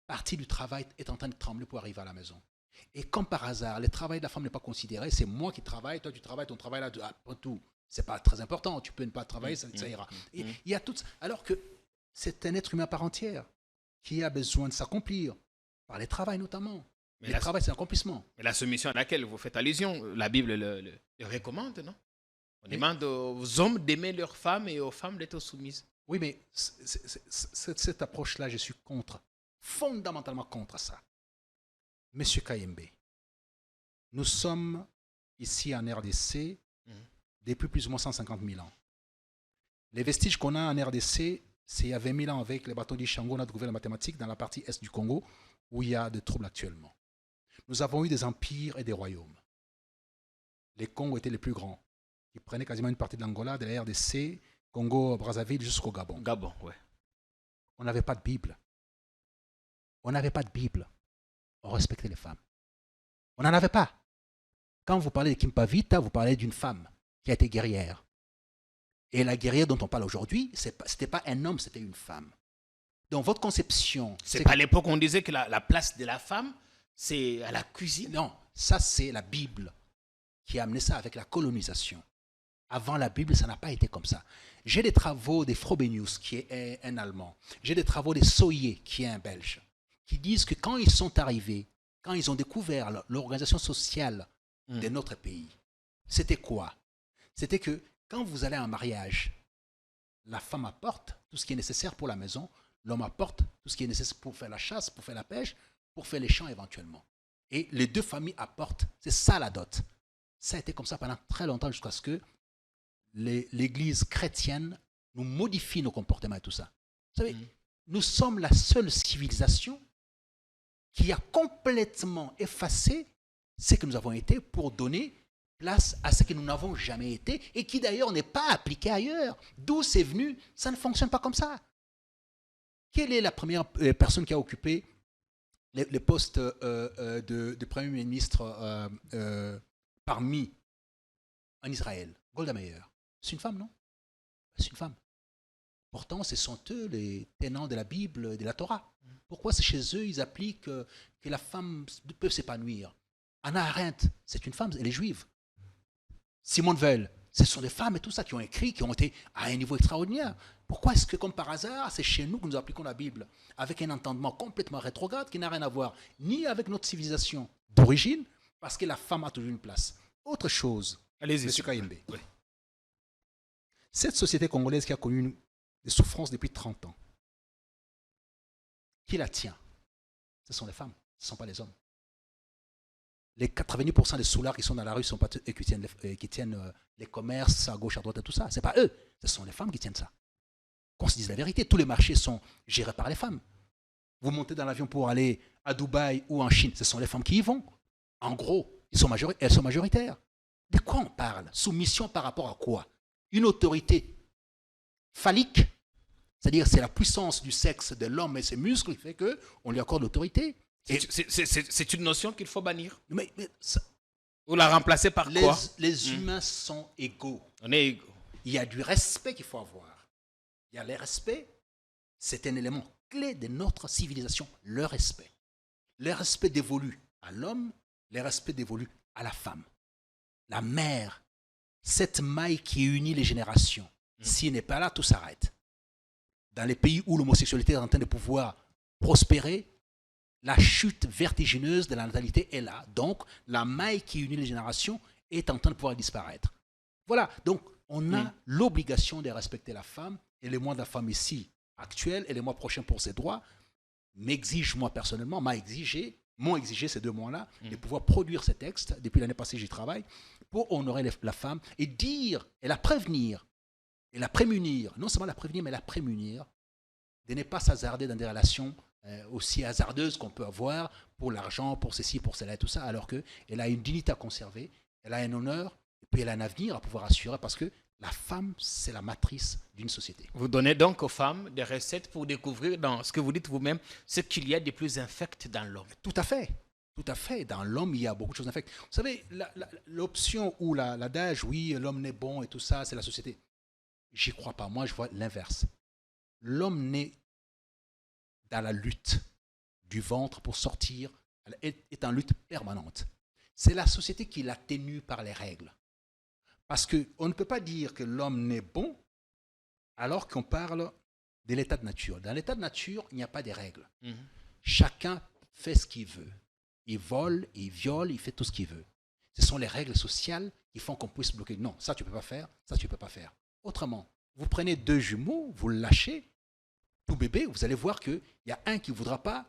partie du travail est en train de trembler pour arriver à la maison. Et comme par hasard, le travail de la femme n'est pas considéré. C'est moi qui travaille, toi tu travailles, ton travail là, après tout, c'est pas très important. Tu peux ne pas travailler, ça ira. Et il y a tout ça. Alors que c'est un être humain à part entière qui a besoin de s'accomplir, par le travail notamment. Mais le travail, c'est un accomplissement. Mais la soumission à laquelle vous faites allusion, la Bible le recommande, non? On demande aux hommes d'aimer leurs femmes et aux femmes d'être soumises. Oui, mais cette approche-là, je suis contre, fondamentalement contre ça. Monsieur Kayembe, nous sommes ici en RDC depuis plus ou moins 150 000 ans. Les vestiges qu'on a en RDC, c'est il y a 20 000 ans avec les bateaux d'Ishango, on a trouvé la mathématique dans la partie est du Congo, où il y a des troubles actuellement. Nous avons eu des empires et des royaumes. Les Congos étaient les plus grands. Ils prenaient quasiment une partie de l'Angola, de la RDC, Congo, Brazzaville, jusqu'au Gabon. Gabon, ouais. On n'avait pas de Bible. On n'avait pas de Bible. on respectait les femmes. On n'en avait pas. Quand vous parlez de Kimpavita, vous parlez d'une femme qui a été guerrière. Et la guerrière dont on parle aujourd'hui, ce n'était pas un homme, c'était une femme. Donc votre conception... C'est qu'à l'époque, on disait que la place de la femme, c'est à la cuisine. Non, ça c'est la Bible qui a amené ça avec la colonisation. Avant la Bible, ça n'a pas été comme ça. J'ai des travaux des Frobenius, qui est un Allemand. J'ai des travaux des Soyer, qui est un Belge, qui disent que quand ils sont arrivés, quand ils ont découvert l'organisation sociale de notre pays, c'était quoi? C'était que quand vous allez à un mariage, la femme apporte tout ce qui est nécessaire pour la maison, l'homme apporte tout ce qui est nécessaire pour faire la chasse, pour faire la pêche, pour faire les champs éventuellement. Et les deux familles apportent, c'est ça la dot. Ça a été comme ça pendant très longtemps jusqu'à ce que l'Église chrétienne nous modifie nos comportements et tout ça. Vous savez, nous sommes la seule civilisation qui a complètement effacé ce que nous avons été pour donner place à ce que nous n'avons jamais été et qui d'ailleurs n'est pas appliqué ailleurs. D'où c'est venu, ça ne fonctionne pas comme ça. Quelle est la première personne qui a occupé les postes de Premier ministre parmi en Israël? Golda Meir. C'est une femme, non? C'est une femme. Pourtant, ce sont eux les tenants de la Bible et de la Torah. Pourquoi c'est chez eux, ils appliquent que la femme peut s'épanouir? Anna Arendt, c'est une femme, elle est juive. Simone Veil, ce sont des femmes et tout ça qui ont écrit, qui ont été à un niveau extraordinaire. Pourquoi est-ce que, comme par hasard, c'est chez nous que nous appliquons la Bible avec un entendement complètement rétrograde qui n'a rien à voir ni avec notre civilisation d'origine, parce que la femme a toujours une place. Autre chose, allez-y, M. Kayembe. Oui. Cette société congolaise qui a connu des souffrances depuis 30 ans, qui la tient? Ce sont les femmes, ce ne sont pas les hommes. Les 90% des soulards qui sont dans la rue ne sont pas eux qui tiennent les commerces à gauche, à droite et tout ça. Ce n'est pas eux, ce sont les femmes qui tiennent ça. Qu'on se dise la vérité, tous les marchés sont gérés par les femmes. Vous montez dans l'avion pour aller à Dubaï ou en Chine, ce sont les femmes qui y vont. En gros, elles sont majoritaires. De quoi on parle? Soumission par rapport à quoi? Une autorité phallique, c'est-à-dire c'est la puissance du sexe de l'homme et ses muscles qui fait qu'on lui accorde l'autorité. C'est une notion qu'il faut bannir. Mais ça, ou la remplacer par quoi? Les humains sont égaux. On est égaux. Il y a du respect qu'il faut avoir. Il y a le respect, c'est un élément clé de notre civilisation, le respect. Le respect dévolu à l'homme, le respect dévolu à la femme. La mère, cette maille qui unit les générations. S'il n'est pas là, tout s'arrête. Dans les pays où l'homosexualité est en train de pouvoir prospérer, la chute vertigineuse de la natalité est là. Donc, la maille qui unit les générations est en train de pouvoir disparaître. Voilà. Donc, on a l'obligation de respecter la femme. Et les mois de la femme ici, actuels, et les mois prochains pour ses droits, m'exigent, moi personnellement, m'ont exigé ces 2 mois-là, de pouvoir produire ces textes. Depuis l'année passée, j'y travaille, pour honorer la femme et dire, et la prévenir, et la prémunir, non seulement la prévenir, mais la prémunir, de ne pas s'hasarder dans des relations aussi hasardeuses qu'on peut avoir pour l'argent, pour ceci, pour cela et tout ça, alors qu'elle a une dignité à conserver, elle a un honneur, et puis elle a un avenir à pouvoir assurer, parce que la femme, c'est la matrice d'une société. Vous donnez donc aux femmes des recettes pour découvrir, dans ce que vous dites vous-même, ce qu'il y a de plus infect dans l'homme. Tout à fait. Tout à fait. Dans l'homme, il y a beaucoup de choses infectes. Vous savez, l'option ou l'adage, oui, l'homme n'est bon et tout ça, c'est la société. J'y crois pas. Moi, je vois l'inverse. L'homme naît dans la lutte du ventre pour sortir, est en lutte permanente. C'est la société qui l'atténue par les règles. Parce qu'on ne peut pas dire que l'homme n'est bon alors qu'on parle de l'état de nature. Dans l'état de nature, il n'y a pas de règles. Chacun fait ce qu'il veut. Il vole, il viole, il fait tout ce qu'il veut. Ce sont les règles sociales qui font qu'on puisse bloquer. Non, ça tu ne peux pas faire, ça tu ne peux pas faire. Autrement, vous prenez 2 jumeaux, vous le lâchez, tout bébé, vous allez voir qu'il y a un qui ne voudra pas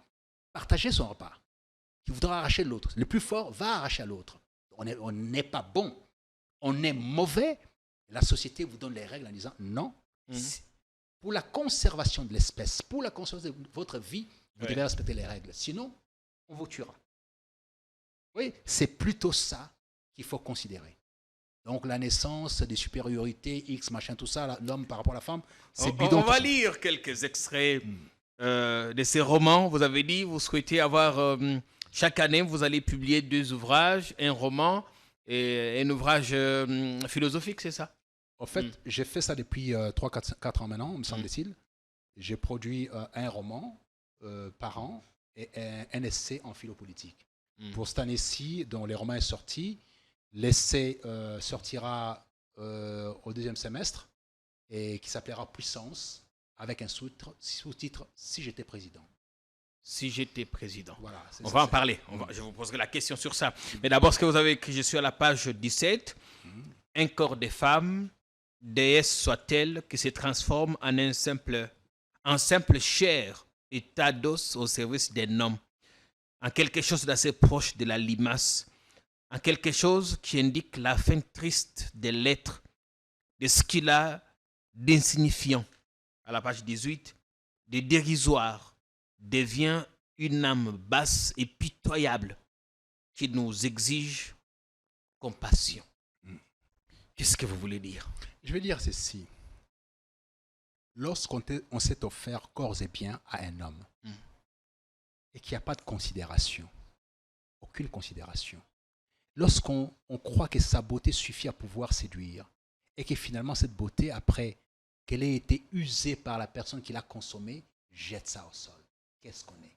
partager son repas, qui voudra arracher l'autre. Le plus fort va arracher à l'autre. On n'est pas bon. On est mauvais. La société vous donne les règles en disant non. Pour la conservation de l'espèce, pour la conservation de votre vie, vous devez respecter les règles. Sinon, on vous tuera. Oui, c'est plutôt ça qu'il faut considérer. Donc la naissance des supériorités, X, machin, tout ça, l'homme par rapport à la femme, c'est bidon. On va lire quelques extraits de ces romans. Vous avez dit, vous souhaitez avoir chaque année, vous allez publier 2 ouvrages, un roman et un ouvrage philosophique, c'est ça? En fait, j'ai fait ça depuis 3-4 ans maintenant, me semble-t-il. J'ai produit un roman par an et un essai en philopolitique. Pour cette année-ci, dont les romans est sorti, l'essai sortira au 2e semestre et qui s'appellera Puissance, avec un sous-titre Si j'étais président. Si j'étais président. Voilà, on va en parler. Je vous poserai la question sur ça. Mais d'abord, ce que vous avez écrit, je suis à la page 17. Un corps de femme, déesse soit-elle, qui se transforme en simple chair et tas d'os au service d'un homme, en quelque chose d'assez proche de la limace, en quelque chose qui indique la fin triste de l'être, de ce qu'il a d'insignifiant. À la page 18, de dérisoire devient une âme basse et pitoyable qui nous exige compassion. Qu'est-ce que vous voulez dire? Je vais dire ceci. Lorsqu'on s'est offert corps et biens à un homme et qu'il n'y a pas de considération, aucune considération, lorsqu'on croit que sa beauté suffit à pouvoir séduire et que finalement cette beauté, après qu'elle ait été usée par la personne qui l'a consommée, jette ça au sol. Qu'est-ce qu'on est?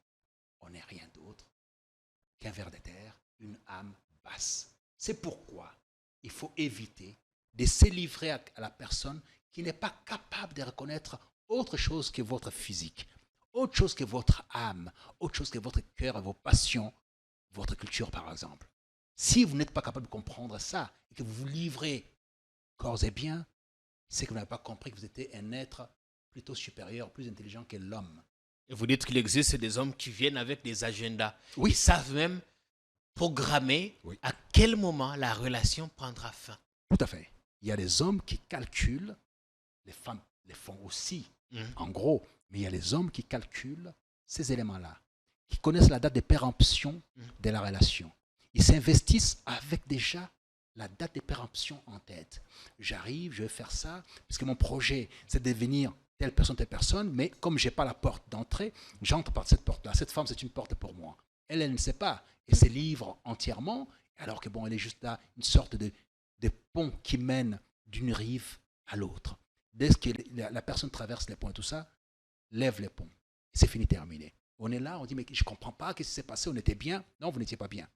On n'est rien d'autre qu'un ver de terre, une âme basse. C'est pourquoi il faut éviter de se livrer à la personne qui n'est pas capable de reconnaître autre chose que votre physique, autre chose que votre âme, autre chose que votre cœur et vos passions, votre culture par exemple. Si vous n'êtes pas capable de comprendre ça et que vous vous livrez corps et biens, c'est que vous n'avez pas compris que vous étiez un être plutôt supérieur, plus intelligent que l'homme. Et vous dites qu'il existe des hommes qui viennent avec des agendas. Oui. Ils savent même programmer à quel moment la relation prendra fin. Tout à fait. Il y a des hommes qui calculent, les femmes les font aussi, en gros, mais il y a les hommes qui calculent ces éléments-là, qui connaissent la date de péremption de la relation. Ils s'investissent avec déjà la date de péremption en tête. J'arrive, je vais faire ça, parce que mon projet, c'est de devenir telle personne, mais comme je n'ai pas la porte d'entrée, j'entre par cette porte-là. Cette femme, c'est une porte pour moi. Elle ne sait pas. Elle se livre entièrement, alors que elle est juste là, une sorte de pont qui mène d'une rive à l'autre. Dès que la personne traverse les ponts et tout ça, lève les ponts. C'est fini, terminé. On est là, on dit, mais je ne comprends pas, qu'est-ce qui s'est passé, on était bien. Non, vous n'étiez pas bien.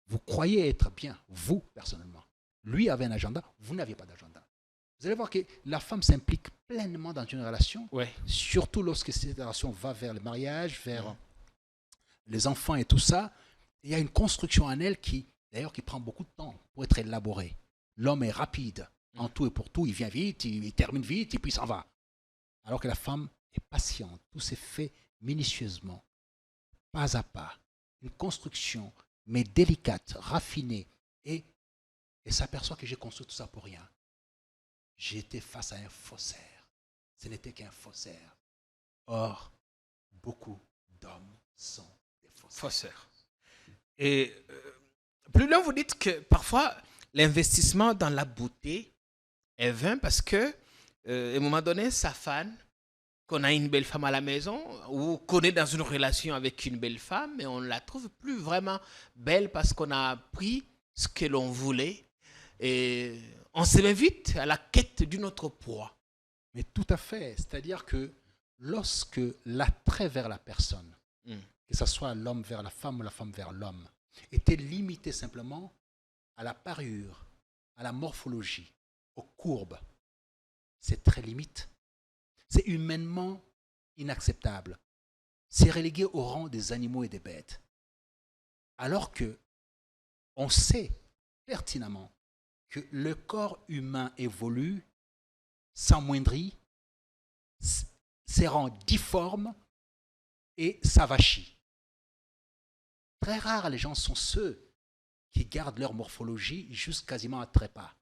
Vous croyez être bien, vous, personnellement. Lui avait un agenda, vous n'aviez pas d'agenda. Vous allez voir que la femme s'implique pleinement dans une relation, surtout lorsque cette relation va vers le mariage, vers les enfants et tout ça. Il y a une construction en elle qui prend beaucoup de temps pour être élaborée. L'homme est rapide, en tout et pour tout, il vient vite, il termine vite et puis il s'en va. Alors que la femme est patiente, tout s'est fait minutieusement, pas à pas. Une construction, mais délicate, raffinée, et s'aperçoit que j'ai construit tout ça pour rien. J'étais face à un faussaire. Ce n'était qu'un faussaire. Or, beaucoup d'hommes sont des faussaires. Et plus loin, vous dites que parfois, l'investissement dans la beauté est vain parce que, à un moment donné, ça fane qu'on a une belle femme à la maison ou qu'on est dans une relation avec une belle femme, mais on ne la trouve plus vraiment belle parce qu'on a pris ce que l'on voulait et on se met vite à la quête d'une autre proie. Mais tout à fait. C'est-à-dire que lorsque l'attrait vers la personne, que ce soit l'homme vers la femme ou la femme vers l'homme, était limité simplement à la parure, à la morphologie, aux courbes, c'est très limite. C'est humainement inacceptable. C'est relégué au rang des animaux et des bêtes. Alors que on sait pertinemment que le corps humain évolue, s'amoindrit, se rend difforme et s'avachit. Très rares les gens sont ceux qui gardent leur morphologie jusqu'à quasiment à trépas.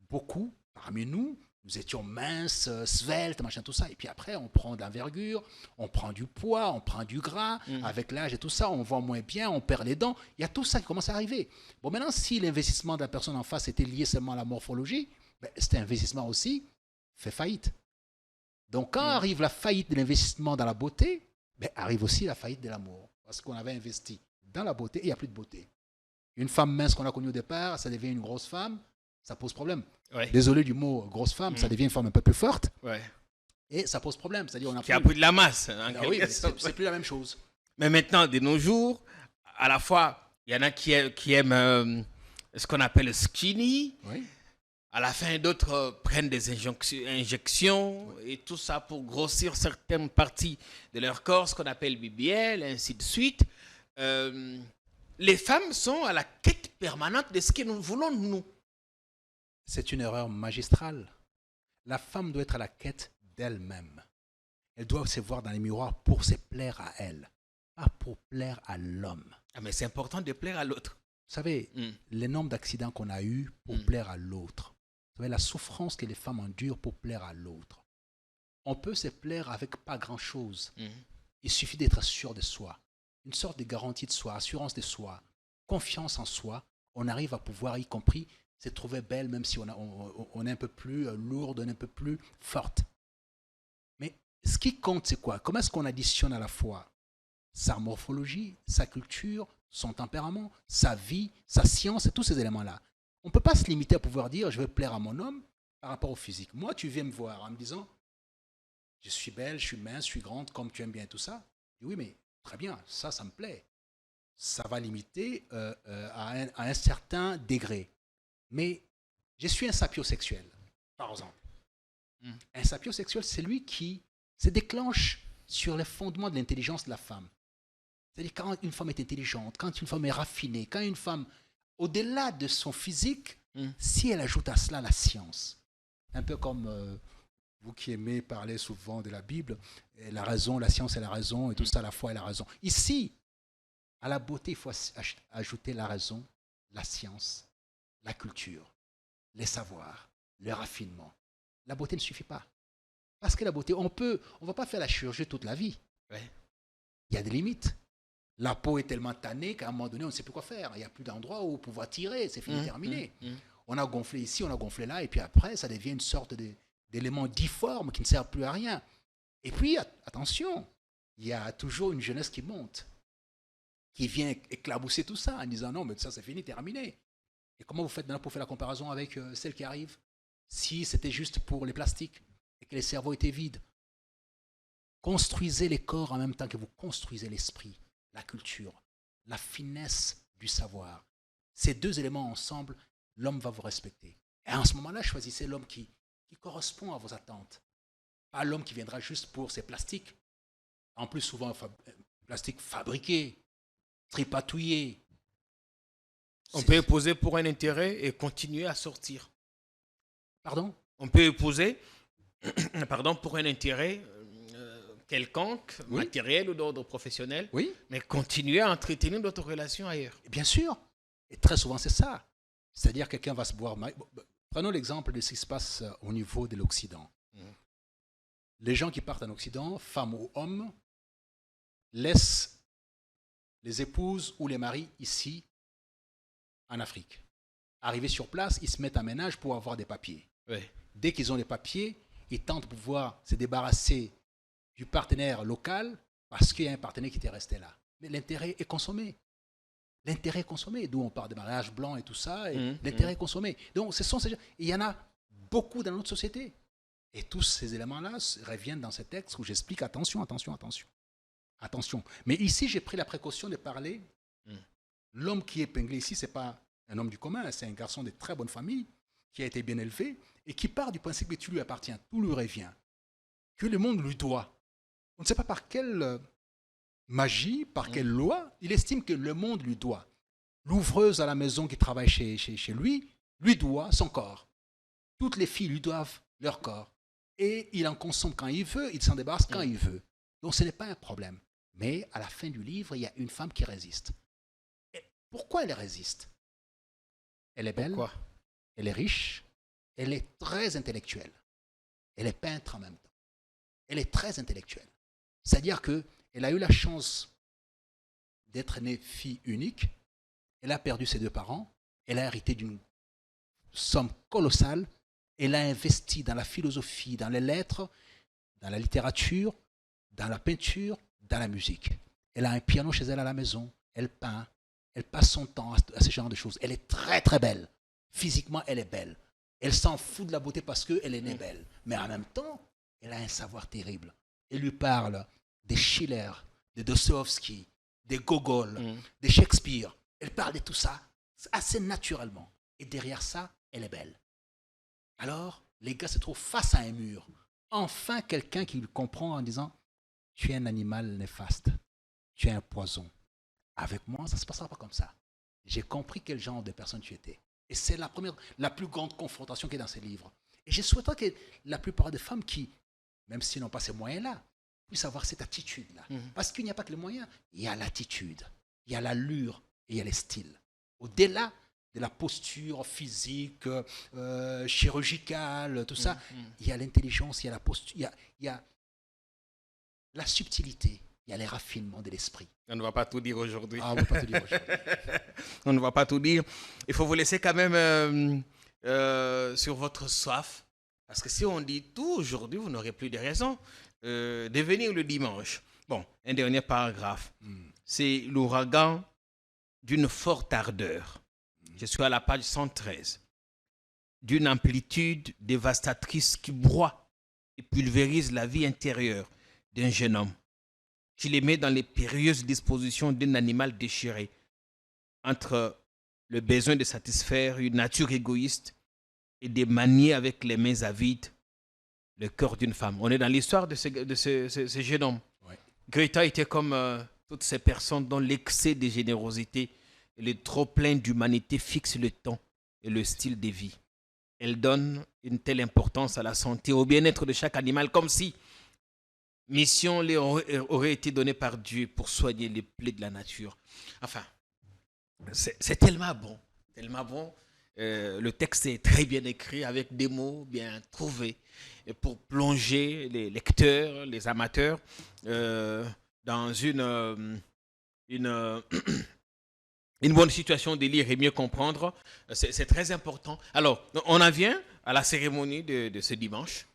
Beaucoup, parmi nous, nous étions minces, sveltes, machin, tout ça. Et puis après, on prend de l'envergure, on prend du poids, on prend du gras. Avec l'âge et tout ça, on voit moins bien, on perd les dents. Il y a tout ça qui commence à arriver. Bon, maintenant, si l'investissement de la personne en face était lié seulement à la morphologie, cet investissement aussi fait faillite. Donc, quand arrive la faillite de l'investissement dans la beauté, arrive aussi la faillite de l'amour. parce qu'on avait investi dans la beauté et il n'y a plus de beauté. Une femme mince qu'on a connue au départ, ça devient une grosse femme, ça pose problème. Ouais. Désolé du mot grosse femme, ça devient une femme un peu plus forte Ouais. et ça pose problème. C'est-à-dire on a Qui a pris de la masse. En Ah quelque oui, mais sorte. c'est plus la même chose. Mais maintenant, de nos jours, à la fois, il y en a qui aiment ce qu'on appelle le skinny. Oui. À la fin, d'autres prennent des injections et tout ça pour grossir certaines parties de leur corps, ce qu'on appelle BBL, ainsi de suite. Les femmes sont à la quête permanente de ce que nous voulons, nous. C'est une erreur magistrale. La femme doit être à la quête d'elle-même. Elle doit se voir dans les miroirs pour se plaire à elle, pas pour plaire à l'homme. Ah, mais c'est important de plaire à l'autre. Vous savez, les nombres d'accidents qu'on a eus pour plaire à l'autre, vous savez, la souffrance que les femmes endurent pour plaire à l'autre. On peut se plaire avec pas grand-chose. Il suffit d'être sûr de soi. Une sorte de garantie de soi, assurance de soi, confiance en soi. On arrive à pouvoir, y compris, se trouver belle, même si on est un peu plus lourde, on est un peu plus forte. Mais ce qui compte, c'est quoi? Comment est-ce qu'on additionne à la fois sa morphologie, sa culture, son tempérament, sa vie, sa science et tous ces éléments-là? On ne peut pas se limiter à pouvoir dire je veux plaire à mon homme par rapport au physique. Moi, tu viens me voir en me disant je suis belle, je suis mince, je suis grande, comme tu aimes bien tout ça. Je dis oui, mais très bien, ça me plaît. Ça va limiter à un certain degré. Mais je suis un sapiosexuel, par exemple. Un sapiosexuel, c'est lui qui se déclenche sur les fondements de l'intelligence de la femme. C'est-à-dire quand une femme est intelligente, quand une femme est raffinée, quand une femme, au-delà de son physique, si elle ajoute à cela la science, un peu comme vous qui aimez parler souvent de la Bible, la raison, la science et la raison, et tout ça, la foi et la raison. Ici, à la beauté, il faut ajouter la raison, la science, la culture, les savoirs, le raffinement. La beauté ne suffit pas. Parce que la beauté, on ne va pas faire la chirurgie toute la vie. Ouais. Il y a des limites. La peau est tellement tannée qu'à un moment donné, on ne sait plus quoi faire. Il n'y a plus d'endroit où pouvoir tirer. C'est fini, terminé. On a gonflé ici, on a gonflé là, et puis après, ça devient une sorte d'élément difforme qui ne sert plus à rien. Et puis, attention, il y a toujours une jeunesse qui monte, qui vient éclabousser tout ça en disant non, mais ça c'est fini, terminé. Et comment vous faites maintenant pour faire la comparaison avec celle qui arrive? Si c'était juste pour les plastiques et que les cerveaux étaient vides. Construisez les corps en même temps que vous construisez l'esprit, la culture, la finesse du savoir. Ces deux éléments ensemble, l'homme va vous respecter. Et en ce moment-là, choisissez l'homme qui correspond à vos attentes. Pas l'homme qui viendra juste pour ses plastiques. En plus, souvent, plastiques fabriqués, tripatouillés. On peut épouser pour un intérêt et continuer à sortir. Pardon? On peut épouser pour un intérêt quelconque, matériel ou d'ordre professionnel, mais continuer à entretenir notre relation ailleurs. Bien sûr. Et très souvent, c'est ça. C'est-à-dire quelqu'un va se boire... Prenons l'exemple de ce qui se passe au niveau de l'Occident. Les gens qui partent en Occident, femmes ou hommes, laissent les épouses ou les maris ici, en Afrique. Arrivés sur place, ils se mettent en ménage pour avoir des papiers. Dès qu'ils ont les papiers, ils tentent de pouvoir se débarrasser du partenaire local parce qu'il y a un partenaire qui était resté là. Mais l'intérêt est consommé. L'intérêt est consommé. D'où on parle de mariage blanc et tout ça. Et l'intérêt est consommé. Donc, ce sont ces gens. Il y en a beaucoup dans notre société. Et tous ces éléments-là reviennent dans ce texte où j'explique attention. Mais ici, j'ai pris la précaution de parler. L'homme qui est épinglé ici, ce n'est pas un homme du commun. C'est un garçon de très bonne famille qui a été bien élevé et qui part du principe que tu lui appartiens. Tout lui revient. Que le monde lui doit. On ne sait pas par quelle magie, par quelle loi, il estime que le monde lui doit. L'ouvreuse à la maison qui travaille chez lui doit son corps. Toutes les filles lui doivent leur corps. Et il en consomme quand il veut, il s'en débarrasse quand il veut. Donc ce n'est pas un problème. Mais à la fin du livre, il y a une femme qui résiste. Et pourquoi elle résiste? Elle est belle, Pourquoi? elle est riche, elle est très intellectuelle. Elle est peintre en même temps. Elle est très intellectuelle. C'est-à-dire qu'elle a eu la chance d'être née fille unique. Elle a perdu ses deux parents. Elle a hérité d'une somme colossale. Elle a investi dans la philosophie, dans les lettres, dans la littérature, dans la peinture, dans la musique. Elle a un piano chez elle à la maison. Elle peint. Elle passe son temps à ce genre de choses. Elle est très, très belle. Physiquement, elle est belle. Elle s'en fout de la beauté parce qu'elle est née belle. Mais en même temps, elle a un savoir terrible. Elle lui parle des Schiller, de Dostoevsky, des Gogol, de Shakespeare. Elle parle de tout ça assez naturellement. Et derrière ça, elle est belle. Alors, les gars se trouvent face à un mur. Enfin, quelqu'un qui lui comprend en disant « Tu es un animal néfaste. Tu es un poison. Avec moi, ça ne se passera pas comme ça. J'ai compris quel genre de personne tu étais. » Et c'est la plus grande confrontation qui est dans ces livres. Et je souhaiterais que la plupart des femmes qui, même s'ils n'ont pas ces moyens-là, puissent avoir cette attitude-là. Parce qu'il n'y a pas que les moyens. Il y a l'attitude, il y a l'allure et il y a les styles. Au-delà de la posture physique, chirurgicale, tout ça, il y a l'intelligence, il y a la posture, il y a la subtilité, il y a les raffinements de l'esprit. On ne va pas tout dire aujourd'hui. Ah, on ne va pas tout dire aujourd'hui. On ne va pas tout dire. Il faut vous laisser quand même sur votre soif. Parce que si on dit tout aujourd'hui, vous n'aurez plus de raison de venir le dimanche. Bon, un dernier paragraphe. C'est l'ouragan d'une forte ardeur. Je suis à la page 113. D'une amplitude dévastatrice qui broie et pulvérise la vie intérieure d'un jeune homme, qui les met dans les périlleuses dispositions d'un animal déchiré, entre le besoin de satisfaire une nature égoïste et de manier avec les mains avides le cœur d'une femme. On est dans l'histoire de ce jeune homme. Ouais. Greta était comme toutes ces personnes dont l'excès de générosité et le trop-plein d'humanité fixent le temps et le style de vie. Elle donne une telle importance à la santé, au bien-être de chaque animal, comme si mission aurait été donnée par Dieu pour soigner les plaies de la nature. Enfin, c'est tellement bon, tellement bon. Le texte est très bien écrit, avec des mots bien trouvés, pour plonger les lecteurs, les amateurs, dans une bonne situation de lire et mieux comprendre. C'est très important. Alors, on en vient à la cérémonie de ce dimanche.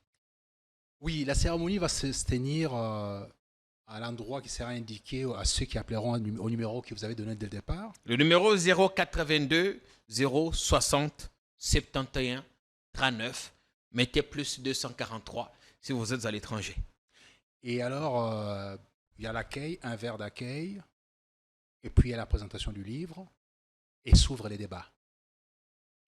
Oui, la cérémonie va se tenir à l'endroit qui sera indiqué à ceux qui appelleront au numéro que vous avez donné dès le départ. Le numéro 082 060 71 39. Mettez plus 243 si vous êtes à l'étranger. Et alors, il y a l'accueil, un verre d'accueil, et puis il y a la présentation du livre, et s'ouvrent les débats.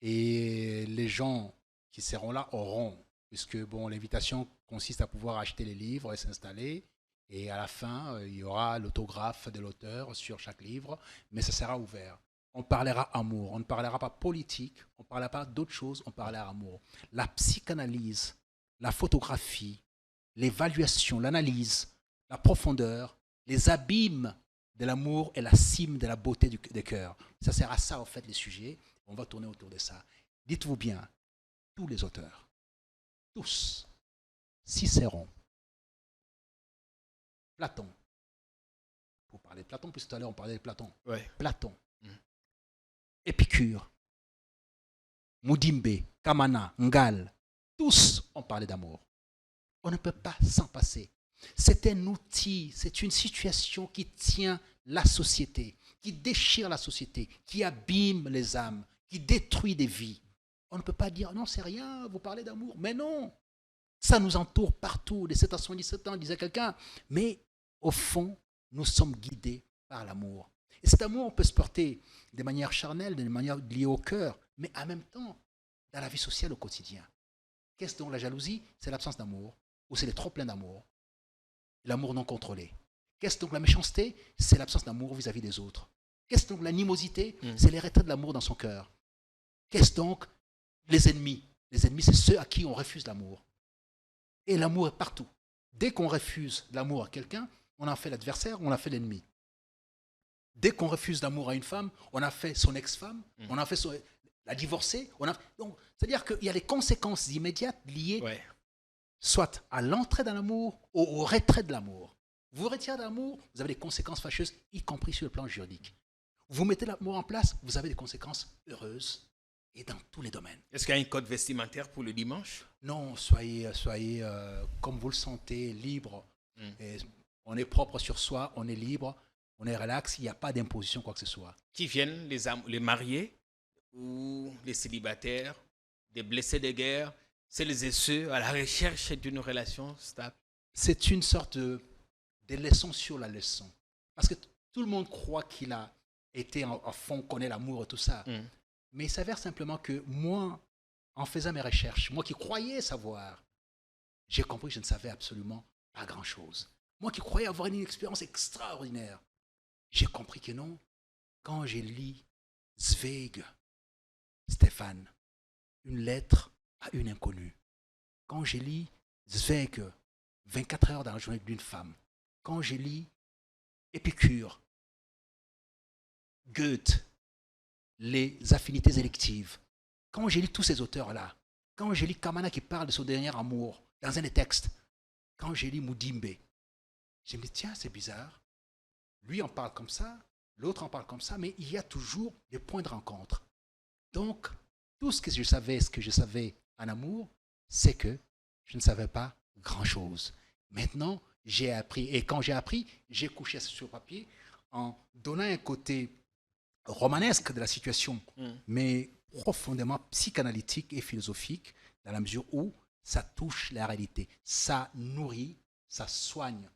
Et les gens qui seront là auront, puisque bon, l'invitation consiste à pouvoir acheter les livres et s'installer. Et à la fin, il y aura l'autographe de l'auteur sur chaque livre, mais ça sera ouvert. On parlera amour, on ne parlera pas politique, on ne parlera pas d'autre chose, on parlera amour. La psychanalyse, la photographie, l'évaluation, l'analyse, la profondeur, les abîmes de l'amour et la cime de la beauté des cœurs. Ça sera ça, en fait, les sujets. On va tourner autour de ça. Dites-vous bien, tous les auteurs, tous, Cicéron, Platon. Vous parlez de Platon, puis tout à l'heure on parlait de Platon. Ouais. Platon. Épicure, Mudimbe, Kamana, Ngal, tous ont parlé d'amour. On ne peut pas s'en passer. C'est un outil, c'est une situation qui tient la société, qui déchire la société, qui abîme les âmes, qui détruit des vies. On ne peut pas dire, non, c'est rien, vous parlez d'amour. Mais non, ça nous entoure partout. De 7 à 77 ans, disait quelqu'un. Mais au fond, nous sommes guidés par l'amour. Et cet amour peut se porter de manière charnelle, de manière liée au cœur, mais en même temps, dans la vie sociale au quotidien. Qu'est-ce donc la jalousie? C'est l'absence d'amour, ou c'est le trop-plein d'amour. L'amour non contrôlé. Qu'est-ce donc la méchanceté? C'est l'absence d'amour vis-à-vis des autres. Qu'est-ce donc l'animosité? C'est l'arrêt de l'amour dans son cœur. Qu'est-ce donc les ennemis? Les ennemis, c'est ceux à qui on refuse l'amour. Et l'amour est partout. Dès qu'on refuse l'amour à quelqu'un, on en fait l'adversaire, on en fait l'ennemi. Dès qu'on refuse l'amour à une femme, on a fait son ex-femme, on a fait la divorcée. Donc, c'est-à-dire qu'il y a les conséquences immédiates liées soit à l'entrée dans l'amour ou au retrait de l'amour. Vous retirez de l'amour, vous avez des conséquences fâcheuses, y compris sur le plan juridique. Vous mettez l'amour en place, vous avez des conséquences heureuses et dans tous les domaines. Est-ce qu'il y a un code vestimentaire pour le dimanche? Non, soyez comme vous le sentez, libre. Et on est propre sur soi, on est libre. On est relax, il n'y a pas d'imposition, quoi que ce soit. Qui viennent, les mariés ou les célibataires, des blessés de guerre, celles et ceux à la recherche d'une relation stable. C'est une sorte de leçon sur la leçon. Parce que tout le monde croit qu'il a été en fond, connaît l'amour et tout ça. Mais il s'avère simplement que moi, en faisant mes recherches, moi qui croyais savoir, j'ai compris que je ne savais absolument pas grand-chose. Moi qui croyais avoir une expérience extraordinaire, j'ai compris que non. Quand j'ai lu Zweig, Stéphane, une lettre à une inconnue. Quand j'ai lu Zweig, 24 heures dans la journée d'une femme. Quand j'ai lu Épicure, Goethe, les affinités électives. Quand j'ai lu tous ces auteurs-là, quand j'ai lu Kamana qui parle de son dernier amour dans un des textes, quand j'ai lu Moudimbe, je me dis, tiens, c'est bizarre. Lui en parle comme ça, l'autre en parle comme ça, mais il y a toujours des points de rencontre. Donc, tout ce que je savais en amour, c'est que je ne savais pas grand-chose. Maintenant, j'ai appris. Et quand j'ai appris, j'ai couché sur papier en donnant un côté romanesque de la situation, mais profondément psychanalytique et philosophique, dans la mesure où ça touche la réalité. Ça nourrit, ça soigne,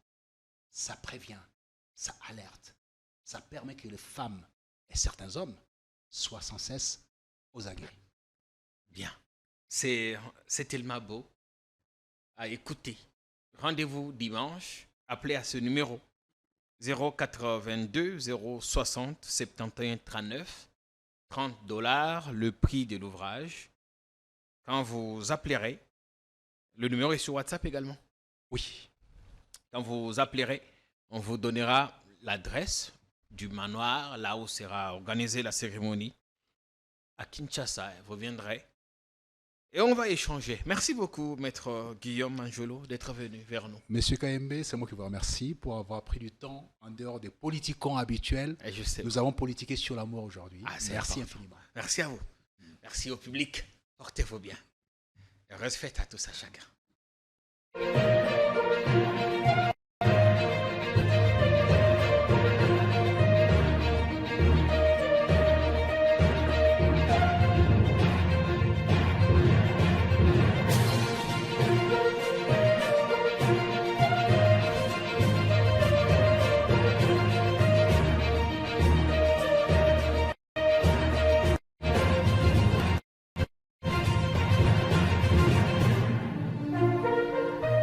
ça prévient, ça alerte. Ça permet que les femmes et certains hommes soient sans cesse aux aguets. Bien. C'est tellement beau à écouter. Rendez-vous dimanche. Appelez à ce numéro 082 060 71 39. $30, le prix de l'ouvrage. Quand vous appellerez, le numéro est sur WhatsApp également. Oui. Quand vous appellerez, on vous donnera l'adresse du manoir, là où sera organisée la cérémonie. À Kinshasa, vous viendrez. Et on va échanger. Merci beaucoup, Maître Guillaume Manjolo, d'être venu vers nous. Monsieur KMB, c'est moi qui vous remercie pour avoir pris du temps en dehors des politiquons habituels. Et je sais. Nous avons politiqué sur l'amour aujourd'hui. Merci infiniment. Merci à vous. Merci au public. Portez-vous bien. Heureuse fête à tous à chacun.